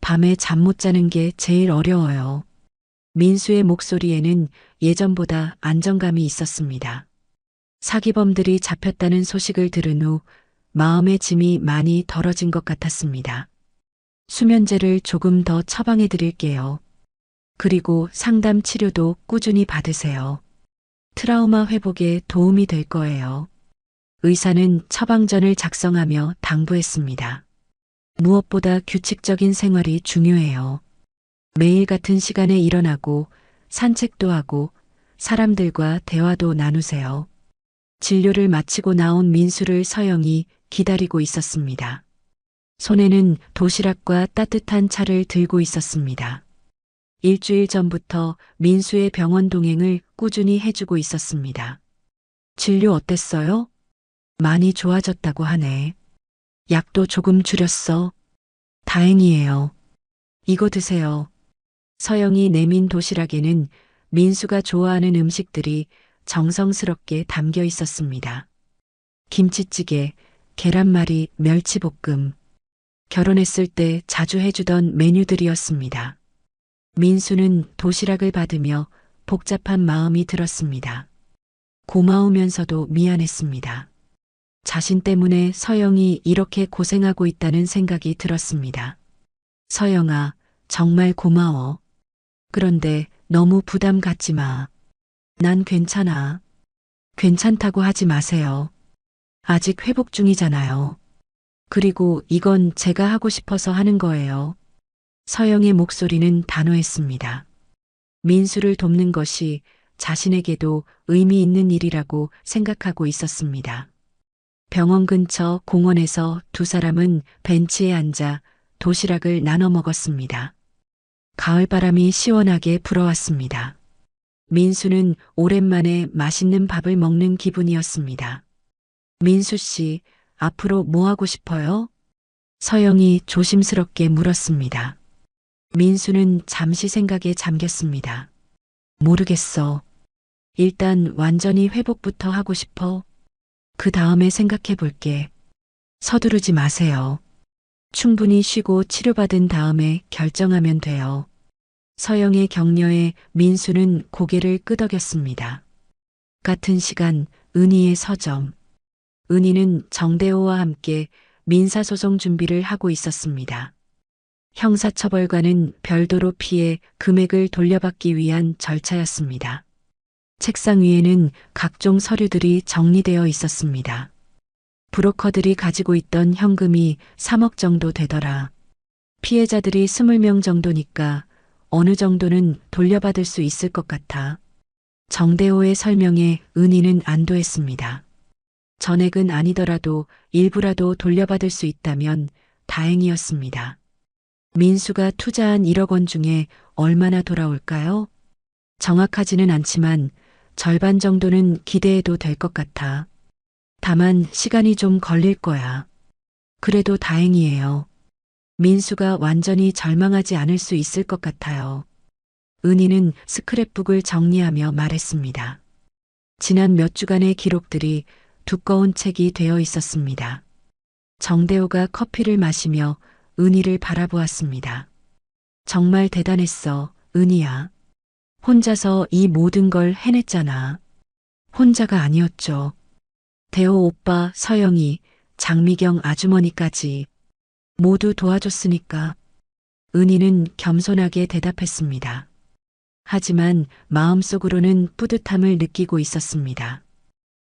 밤에 잠 못 자는 게 제일 어려워요. 민수의 목소리에는 예전보다 안정감이 있었습니다. 사기범들이 잡혔다는 소식을 들은 후 마음의 짐이 많이 덜어진 것 같았습니다. 수면제를 조금 더 처방해 드릴게요. 그리고 상담 치료도 꾸준히 받으세요. 트라우마 회복에 도움이 될 거예요. 의사는 처방전을 작성하며 당부했습니다. 무엇보다 규칙적인 생활이 중요해요. 매일 같은 시간에 일어나고 산책도 하고 사람들과 대화도 나누세요. 진료를 마치고 나온 민수를 서영이 기다리고 있었습니다. 손에는 도시락과 따뜻한 차를 들고 있었습니다. 일주일 전부터 민수의 병원 동행을 꾸준히 해주고 있었습니다. 진료 어땠어요? 많이 좋아졌다고 하네. 약도 조금 줄였어. 다행이에요. 이거 드세요. 서영이 내민 도시락에는 민수가 좋아하는 음식들이 정성스럽게 담겨 있었습니다. 김치찌개, 계란말이, 멸치볶음. 결혼했을 때 자주 해주던 메뉴들이었습니다. 민수는 도시락을 받으며 복잡한 마음이 들었습니다. 고마우면서도 미안했습니다. 자신 때문에 서영이 이렇게 고생하고 있다는 생각이 들었습니다. 서영아, 정말 고마워. 그런데 너무 부담 갖지 마. 난 괜찮아. 괜찮다고 하지 마세요. 아직 회복 중이잖아요. 그리고 이건 제가 하고 싶어서 하는 거예요. 서영의 목소리는 단호했습니다. 민수를 돕는 것이 자신에게도 의미 있는 일이라고 생각하고 있었습니다. 병원 근처 공원에서 두 사람은 벤치에 앉아 도시락을 나눠 먹었습니다. 가을바람이 시원하게 불어왔습니다. 민수는 오랜만에 맛있는 밥을 먹는 기분이었습니다. 민수 씨, 앞으로 뭐 하고 싶어요? 서영이 조심스럽게 물었습니다. 민수는 잠시 생각에 잠겼습니다. 모르겠어. 일단 완전히 회복부터 하고 싶어. 그 다음에 생각해 볼게. 서두르지 마세요. 충분히 쉬고 치료받은 다음에 결정하면 돼요. 서영의 격려에 민수는 고개를 끄덕였습니다. 같은 시간 은희의 서점. 은희는 정대호와 함께 민사소송 준비를 하고 있었습니다. 형사처벌과는 별도로 피해 금액을 돌려받기 위한 절차였습니다. 책상 위에는 각종 서류들이 정리되어 있었습니다. 브로커들이 가지고 있던 현금이 3억 정도 되더라. 피해자들이 20명 정도니까 어느 정도는 돌려받을 수 있을 것 같아. 정대호의 설명에 은희는 안도했습니다. 전액은 아니더라도 일부라도 돌려받을 수 있다면 다행이었습니다. 민수가 투자한 1억 원 중에 얼마나 돌아올까요? 정확하지는 않지만 절반 정도는 기대해도 될 것 같아. 다만 시간이 좀 걸릴 거야. 그래도 다행이에요. 민수가 완전히 절망하지 않을 수 있을 것 같아요. 은희는 스크랩북을 정리하며 말했습니다. 지난 몇 주간의 기록들이 두꺼운 책이 되어 있었습니다. 정대호가 커피를 마시며 은희를 바라보았습니다. 정말 대단했어, 은희야. 혼자서 이 모든 걸 해냈잖아. 혼자가 아니었죠. 대호 오빠, 서영이, 장미경 아주머니까지 모두 도와줬으니까. 은희는 겸손하게 대답했습니다. 하지만 마음속으로는 뿌듯함을 느끼고 있었습니다.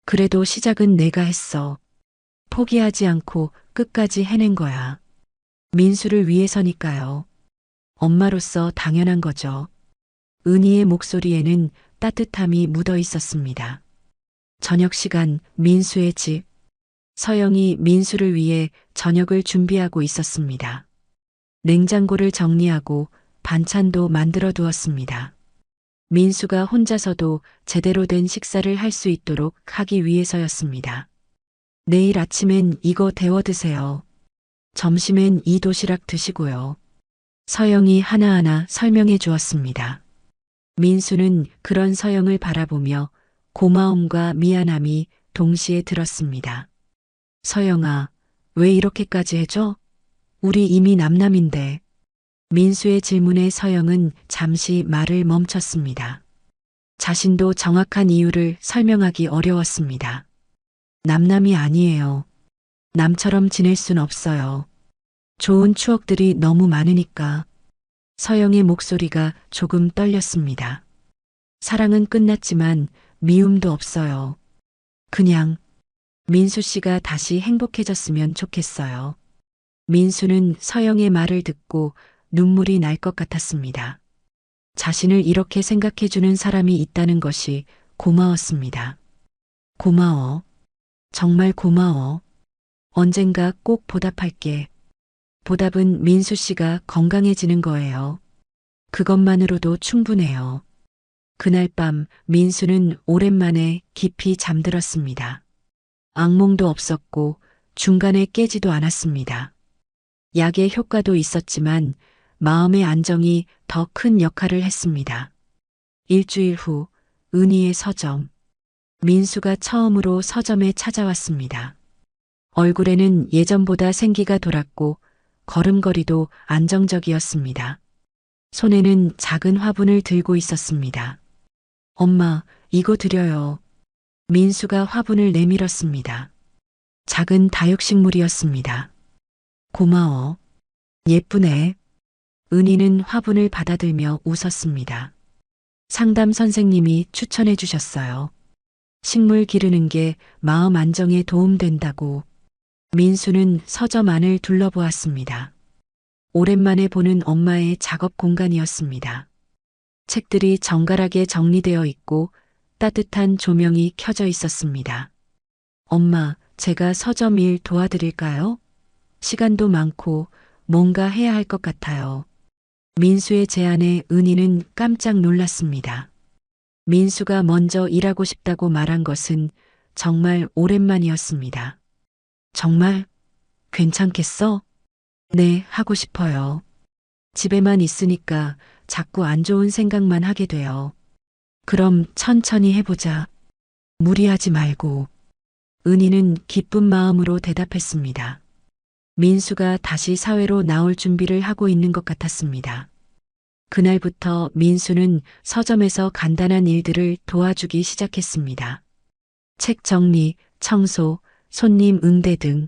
그래도 시작은 내가 했어. 포기하지 않고 끝까지 해낸 거야. 민수를 위해서니까요. 엄마로서 당연한 거죠. 은희의 목소리에는 따뜻함이 묻어 있었습니다. 저녁 시간 민수의 집. 서영이 민수를 위해 저녁을 준비하고 있었습니다. 냉장고를 정리하고 반찬도 만들어 두었습니다. 민수가 혼자서도 제대로 된 식사를 할 수 있도록 하기 위해서였습니다. 내일 아침엔 이거 데워 드세요. 점심엔 이 도시락 드시고요. 서영이 하나하나 설명해 주었습니다. 민수는 그런 서영을 바라보며 고마움과 미안함이 동시에 들었습니다. 서영아, 왜 이렇게까지 해줘? 우리 이미 남남인데. 민수의 질문에 서영은 잠시 말을 멈췄습니다. 자신도 정확한 이유를 설명하기 어려웠습니다. 남남이 아니에요. 남처럼 지낼 순 없어요. 좋은 추억들이 너무 많으니까. 서영의 목소리가 조금 떨렸습니다. 사랑은 끝났지만 미움도 없어요. 그냥 민수 씨가 다시 행복해졌으면 좋겠어요. 민수는 서영의 말을 듣고 눈물이 날 것 같았습니다. 자신을 이렇게 생각해주는 사람이 있다는 것이 고마웠습니다. 고마워. 정말 고마워. 언젠가 꼭 보답할게. 보답은 민수 씨가 건강해지는 거예요. 그것만으로도 충분해요. 그날 밤 민수는 오랜만에 깊이 잠들었습니다. 악몽도 없었고 중간에 깨지도 않았습니다. 약의 효과도 있었지만 마음의 안정이 더 큰 역할을 했습니다. 일주일 후 은희의 서점. 민수가 처음으로 서점에 찾아왔습니다. 얼굴에는 예전보다 생기가 돌았고 걸음걸이도 안정적이었습니다. 손에는 작은 화분을 들고 있었습니다. 엄마, 이거 드려요. 민수가 화분을 내밀었습니다. 작은 다육식물이었습니다. 고마워. 예쁘네. 은희는 화분을 받아들며 웃었습니다. 상담 선생님이 추천해 주셨어요. 식물 기르는 게 마음 안정에 도움된다고. 민수는 서점 안을 둘러보았습니다. 오랜만에 보는 엄마의 작업 공간이었습니다. 책들이 정갈하게 정리되어 있고 따뜻한 조명이 켜져 있었습니다. 엄마, 제가 서점 일 도와드릴까요? 시간도 많고 뭔가 해야 할 것 같아요. 민수의 제안에 은희는 깜짝 놀랐습니다. 민수가 먼저 일하고 싶다고 말한 것은 정말 오랜만이었습니다. 정말? 괜찮겠어? 네, 하고 싶어요. 집에만 있으니까 자꾸 안 좋은 생각만 하게 돼요. 그럼 천천히 해보자. 무리하지 말고. 은희는 기쁜 마음으로 대답했습니다. 민수가 다시 사회로 나올 준비를 하고 있는 것 같았습니다. 그날부터 민수는 서점에서 간단한 일들을 도와주기 시작했습니다. 책 정리, 청소, 손님 응대 등.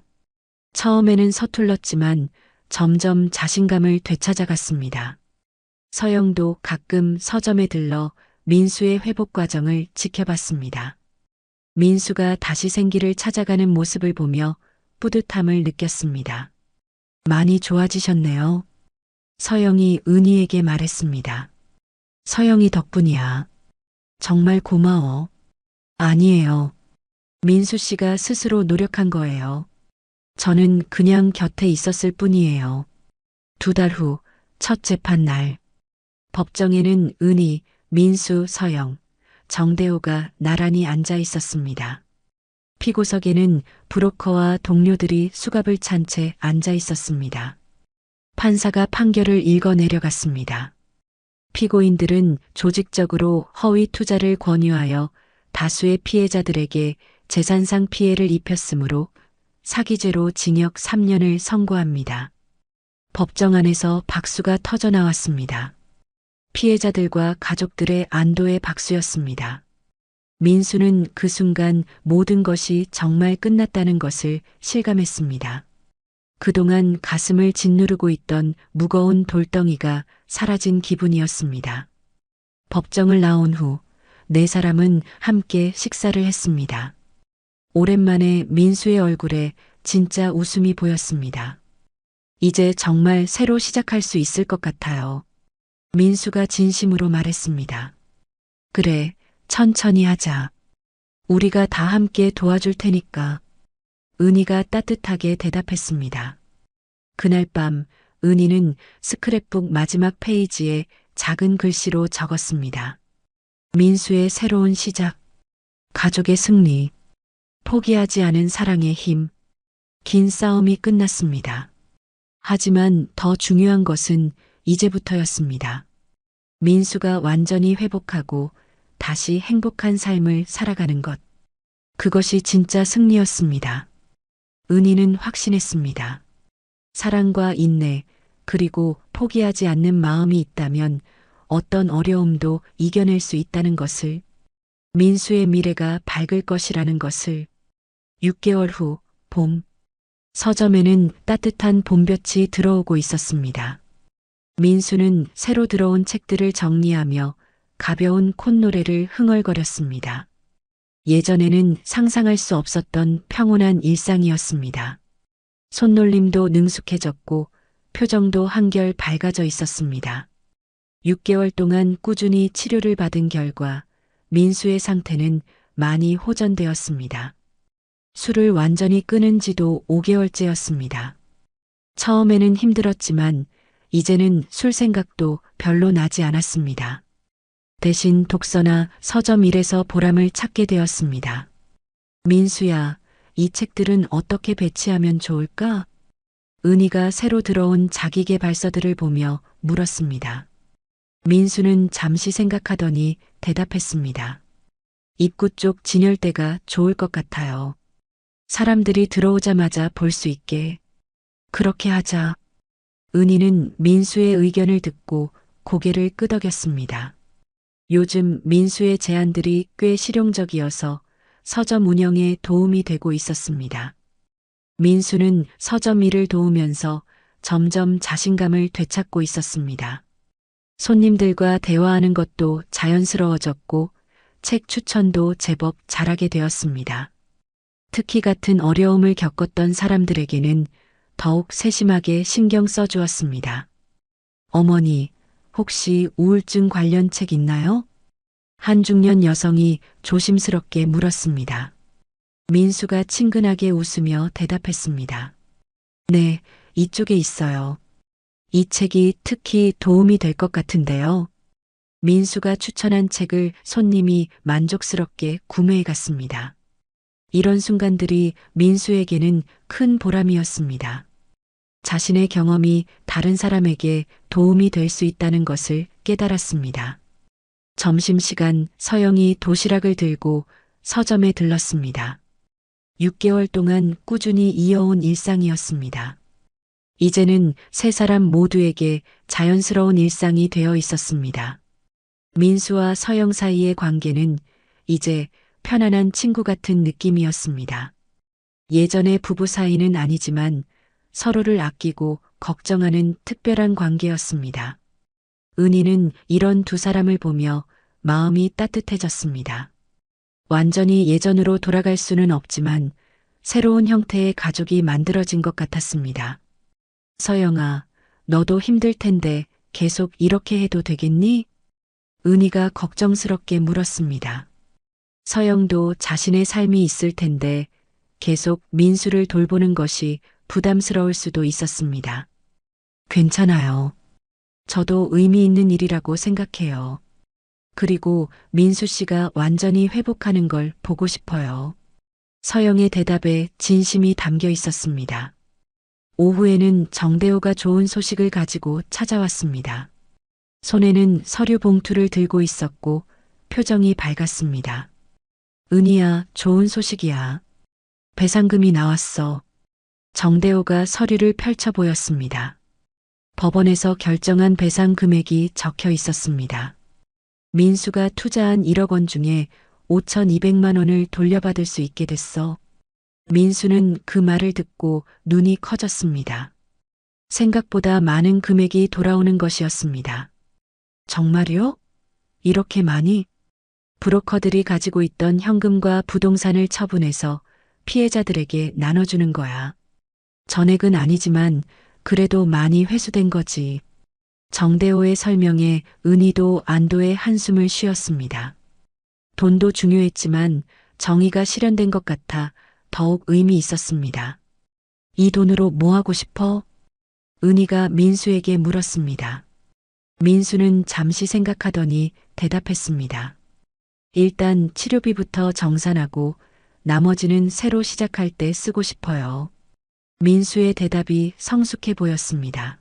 처음에는 서툴렀지만 점점 자신감을 되찾아갔습니다. 서영도 가끔 서점에 들러 민수의 회복 과정을 지켜봤습니다. 민수가 다시 생기를 찾아가는 모습을 보며 뿌듯함을 느꼈습니다. 많이 좋아지셨네요. 서영이 은희에게 말했습니다. 서영이 덕분이야. 정말 고마워. 아니에요. 민수 씨가 스스로 노력한 거예요. 저는 그냥 곁에 있었을 뿐이에요. 2달 후 첫 재판 날. 법정에는 은희, 민수, 서영, 정대호가 나란히 앉아 있었습니다. 피고석에는 브로커와 동료들이 수갑을 찬 채 앉아 있었습니다. 판사가 판결을 읽어 내려갔습니다. 피고인들은 조직적으로 허위 투자를 권유하여 다수의 피해자들에게 재산상 피해를 입혔으므로 사기죄로 징역 3년을 선고합니다. 법정 안에서 박수가 터져 나왔습니다. 피해자들과 가족들의 안도의 박수였습니다. 민수는 그 순간 모든 것이 정말 끝났다는 것을 실감했습니다. 그동안 가슴을 짓누르고 있던 무거운 돌덩이가 사라진 기분이었습니다. 법정을 나온 후 네 사람은 함께 식사를 했습니다. 오랜만에 민수의 얼굴에 진짜 웃음이 보였습니다. 이제 정말 새로 시작할 수 있을 것 같아요. 민수가 진심으로 말했습니다. 그래, 천천히 하자. 우리가 다 함께 도와줄 테니까. 은희가 따뜻하게 대답했습니다. 그날 밤 은희는 스크랩북 마지막 페이지에 작은 글씨로 적었습니다. 민수의 새로운 시작, 가족의 승리, 포기하지 않은 사랑의 힘. 긴 싸움이 끝났습니다. 하지만 더 중요한 것은 이제부터였습니다. 민수가 완전히 회복하고 다시 행복한 삶을 살아가는 것. 그것이 진짜 승리였습니다. 은희는 확신했습니다. 사랑과 인내, 그리고 포기하지 않는 마음이 있다면 어떤 어려움도 이겨낼 수 있다는 것을, 민수의 미래가 밝을 것이라는 것을. 6개월 후, 봄. 서점에는 따뜻한 봄볕이 들어오고 있었습니다. 민수는 새로 들어온 책들을 정리하며 가벼운 콧노래를 흥얼거렸습니다. 예전에는 상상할 수 없었던 평온한 일상이었습니다. 손놀림도 능숙해졌고 표정도 한결 밝아져 있었습니다. 6개월 동안 꾸준히 치료를 받은 결과 민수의 상태는 많이 호전되었습니다. 술을 완전히 끊은 지도 5개월째였습니다. 처음에는 힘들었지만 이제는 술 생각도 별로 나지 않았습니다. 대신 독서나 서점 일에서 보람을 찾게 되었습니다. 민수야, 이 책들은 어떻게 배치하면 좋을까? 은희가 새로 들어온 자기계발서들을 보며 물었습니다. 민수는 잠시 생각하더니 대답했습니다. 입구 쪽 진열대가 좋을 것 같아요. 사람들이 들어오자마자 볼 수 있게. 그렇게 하자. 은희는 민수의 의견을 듣고 고개를 끄덕였습니다. 요즘 민수의 제안들이 꽤 실용적이어서 서점 운영에 도움이 되고 있었습니다. 민수는 서점 일을 도우면서 점점 자신감을 되찾고 있었습니다. 손님들과 대화하는 것도 자연스러워졌고 책 추천도 제법 잘하게 되었습니다. 특히 같은 어려움을 겪었던 사람들에게는 더욱 세심하게 신경 써주었습니다. 어머니, 혹시 우울증 관련 책 있나요? 한 중년 여성이 조심스럽게 물었습니다. 민수가 친근하게 웃으며 대답했습니다. 네, 이쪽에 있어요. 이 책이 특히 도움이 될 것 같은데요. 민수가 추천한 책을 손님이 만족스럽게 구매해 갔습니다. 이런 순간들이 민수에게는 큰 보람이었습니다. 자신의 경험이 다른 사람에게 도움이 될 수 있다는 것을 깨달았습니다. 점심시간 서영이 도시락을 들고 서점에 들렀습니다. 6개월 동안 꾸준히 이어온 일상이었습니다. 이제는 세 사람 모두에게 자연스러운 일상이 되어 있었습니다. 민수와 서영 사이의 관계는 이제 편안한 친구 같은 느낌이었습니다. 예전의 부부 사이는 아니지만 서로를 아끼고 걱정하는 특별한 관계였습니다. 은희는 이런 두 사람을 보며 마음이 따뜻해졌습니다. 완전히 예전으로 돌아갈 수는 없지만 새로운 형태의 가족이 만들어진 것 같았습니다. 서영아, 너도 힘들 텐데 계속 이렇게 해도 되겠니? 은희가 걱정스럽게 물었습니다. 서영도 자신의 삶이 있을 텐데 계속 민수를 돌보는 것이 부담스러울 수도 있었습니다. 괜찮아요. 저도 의미 있는 일이라고 생각해요. 그리고 민수 씨가 완전히 회복하는 걸 보고 싶어요. 서영의 대답에 진심이 담겨 있었습니다. 오후에는 정대호가 좋은 소식을 가지고 찾아왔습니다. 손에는 서류 봉투를 들고 있었고 표정이 밝았습니다. 은희야, 좋은 소식이야. 배상금이 나왔어. 정대호가 서류를 펼쳐 보였습니다. 법원에서 결정한 배상 금액이 적혀 있었습니다. 민수가 투자한 1억 원 중에 5,200만 원을 돌려받을 수 있게 됐어. 민수는 그 말을 듣고 눈이 커졌습니다. 생각보다 많은 금액이 돌아오는 것이었습니다. 정말요? 이렇게 많이? 브로커들이 가지고 있던 현금과 부동산을 처분해서 피해자들에게 나눠주는 거야. 전액은 아니지만 그래도 많이 회수된 거지. 정대호의 설명에 은희도 안도의 한숨을 쉬었습니다. 돈도 중요했지만 정의가 실현된 것 같아 더욱 의미 있었습니다. 이 돈으로 뭐 하고 싶어? 은희가 민수에게 물었습니다. 민수는 잠시 생각하더니 대답했습니다. 일단 치료비부터 정산하고 나머지는 새로 시작할 때 쓰고 싶어요. 민수의 대답이 성숙해 보였습니다.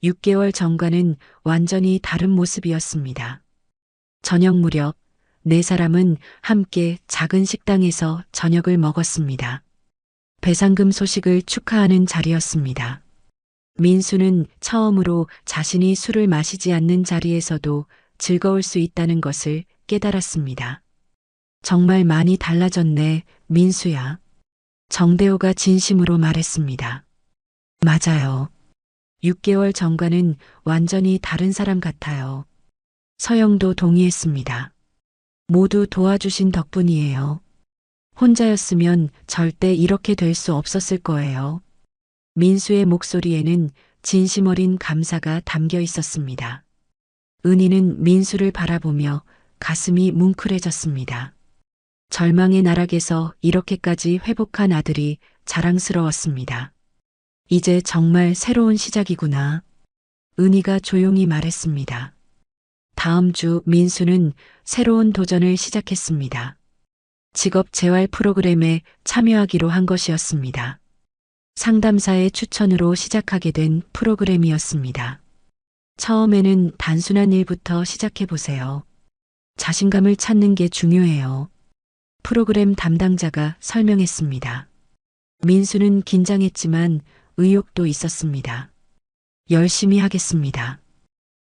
6개월 전과는 완전히 다른 모습이었습니다. 저녁 무렵 네 사람은 함께 작은 식당에서 저녁을 먹었습니다. 배상금 소식을 축하하는 자리였습니다. 민수는 처음으로 자신이 술을 마시지 않는 자리에서도 즐거울 수 있다는 것을 깨달았습니다. 정말 많이 달라졌네, 민수야. 정대호가 진심으로 말했습니다. 맞아요. 6개월 전과는 완전히 다른 사람 같아요. 서영도 동의했습니다. 모두 도와주신 덕분이에요. 혼자였으면 절대 이렇게 될 수 없었을 거예요. 민수의 목소리에는 진심 어린 감사가 담겨 있었습니다. 은희는 민수를 바라보며 가슴이 뭉클해졌습니다. 절망의 나락에서 이렇게까지 회복한 아들이 자랑스러웠습니다. 이제 정말 새로운 시작이구나. 은희가 조용히 말했습니다. 다음 주 민수는 새로운 도전을 시작했습니다. 직업 재활 프로그램에 참여하기로 한 것이었습니다. 상담사의 추천으로 시작하게 된 프로그램이었습니다. 처음에는 단순한 일부터 시작해 보세요. 자신감을 찾는 게 중요해요. 프로그램 담당자가 설명했습니다. 민수는 긴장했지만 의욕도 있었습니다. 열심히 하겠습니다.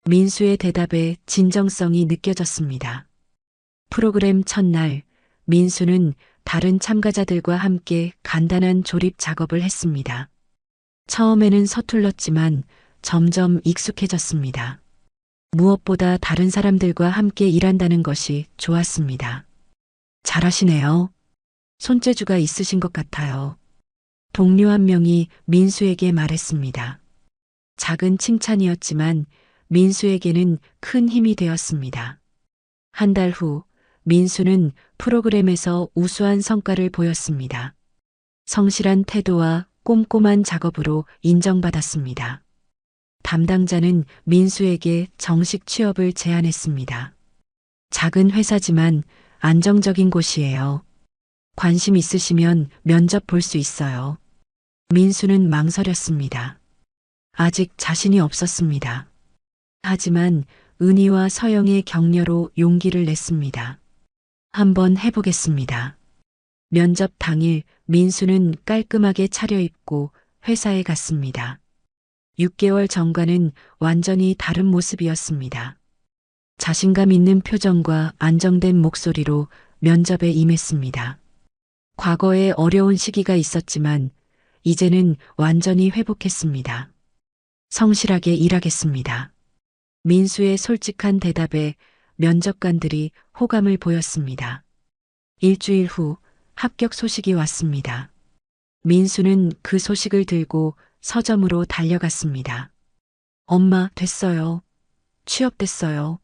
민수의 대답에 진정성이 느껴졌습니다. 프로그램 첫날, 민수는 다른 참가자들과 함께 간단한 조립 작업을 했습니다. 처음에는 서툴렀지만 점점 익숙해졌습니다. 무엇보다 다른 사람들과 함께 일한다는 것이 좋았습니다. 잘하시네요. 손재주가 있으신 것 같아요. 동료 한 명이 민수에게 말했습니다. 작은 칭찬이었지만 민수에게는 큰 힘이 되었습니다. 한 달 후, 민수는 프로그램에서 우수한 성과를 보였습니다. 성실한 태도와 꼼꼼한 작업으로 인정받았습니다. 담당자는 민수에게 정식 취업을 제안했습니다. 작은 회사지만 안정적인 곳이에요. 관심 있으시면 면접 볼 수 있어요. 민수는 망설였습니다. 아직 자신이 없었습니다. 하지만 은희와 서영의 격려로 용기를 냈습니다. 한번 해보겠습니다. 면접 당일 민수는 깔끔하게 차려입고 회사에 갔습니다. 6개월 전과는 완전히 다른 모습이었습니다. 자신감 있는 표정과 안정된 목소리로 면접에 임했습니다. 과거에 어려운 시기가 있었지만 이제는 완전히 회복했습니다. 성실하게 일하겠습니다. 민수의 솔직한 대답에 면접관들이 호감을 보였습니다. 일주일 후 합격 소식이 왔습니다. 민수는 그 소식을 들고 서점으로 달려갔습니다. 엄마, 됐어요. 취업됐어요.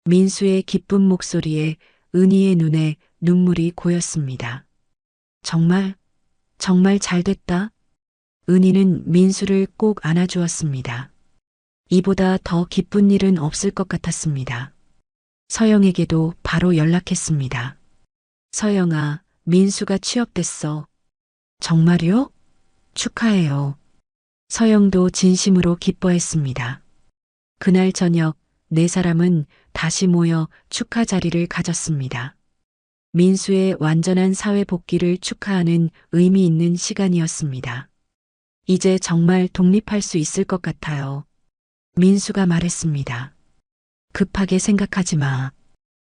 민수의 기쁜 목소리에 은희의 눈에 눈물이 고였습니다. 정말 잘 됐다. 은희는 민수를 꼭 안아주었습니다. 이보다 더 기쁜 일은 없을 것 같았습니다. 서영에게도 바로 연락했습니다. 서영아, 민수가 취업됐어. 정말요? 축하해요. 서영도 진심으로 기뻐했습니다. 그날 저녁 네 사람은 다시 모여 축하 자리를 가졌습니다. 민수의 완전한 사회 복귀를 축하하는 의미 있는 시간이었습니다. 이제 정말 독립할 수 있을 것 같아요. 민수가 말했습니다. 급하게 생각하지 마.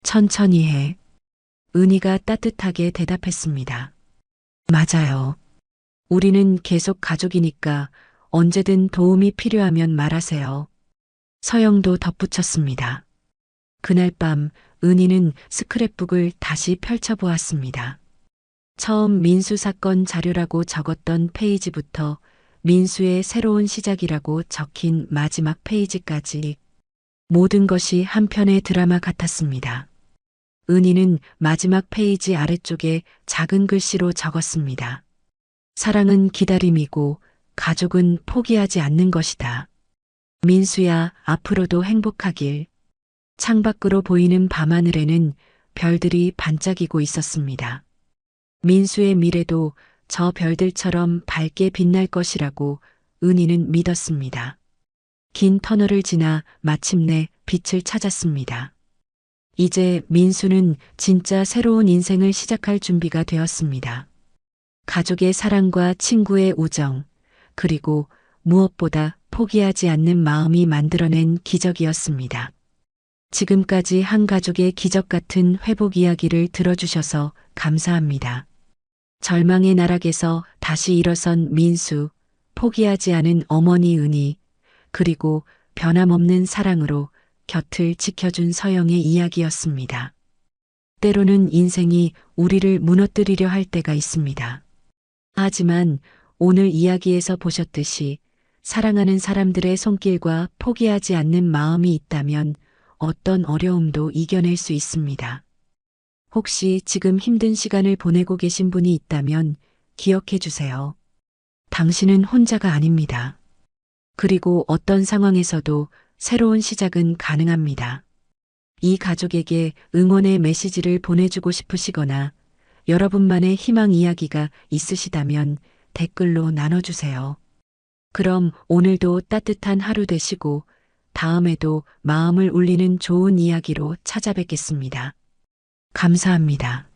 천천히 해. 은희가 따뜻하게 대답했습니다. 맞아요. 우리는 계속 가족이니까 언제든 도움이 필요하면 말하세요. 서영도 덧붙였습니다. 그날 밤 은희는 스크랩북을 다시 펼쳐보았습니다. 처음 민수 사건 자료라고 적었던 페이지부터 민수의 새로운 시작이라고 적힌 마지막 페이지까지 모든 것이 한 편의 드라마 같았습니다. 은희는 마지막 페이지 아래쪽에 작은 글씨로 적었습니다. 사랑은 기다림이고 가족은 포기하지 않는 것이다. 민수야, 앞으로도 행복하길. 창밖으로 보이는 밤하늘에는 별들이 반짝이고 있었습니다. 민수의 미래도 저 별들처럼 밝게 빛날 것이라고 은희는 믿었습니다. 긴 터널을 지나 마침내 빛을 찾았습니다. 이제 민수는 진짜 새로운 인생을 시작할 준비가 되었습니다. 가족의 사랑과 친구의 우정, 그리고 무엇보다 포기하지 않는 마음이 만들어낸 기적이었습니다. 지금까지 한 가족의 기적 같은 회복 이야기를 들어주셔서 감사합니다. 절망의 나락에서 다시 일어선 민수, 포기하지 않은 어머니 은희, 그리고 변함없는 사랑으로 곁을 지켜준 서영의 이야기였습니다. 때로는 인생이 우리를 무너뜨리려 할 때가 있습니다. 하지만 오늘 이야기에서 보셨듯이 사랑하는 사람들의 손길과 포기하지 않는 마음이 있다면 어떤 어려움도 이겨낼 수 있습니다. 혹시 지금 힘든 시간을 보내고 계신 분이 있다면 기억해 주세요. 당신은 혼자가 아닙니다. 그리고 어떤 상황에서도 새로운 시작은 가능합니다. 이 가족에게 응원의 메시지를 보내주고 싶으시거나 여러분만의 희망 이야기가 있으시다면 댓글로 나눠주세요. 그럼 오늘도 따뜻한 하루 되시고 다음에도 마음을 울리는 좋은 이야기로 찾아뵙겠습니다. 감사합니다.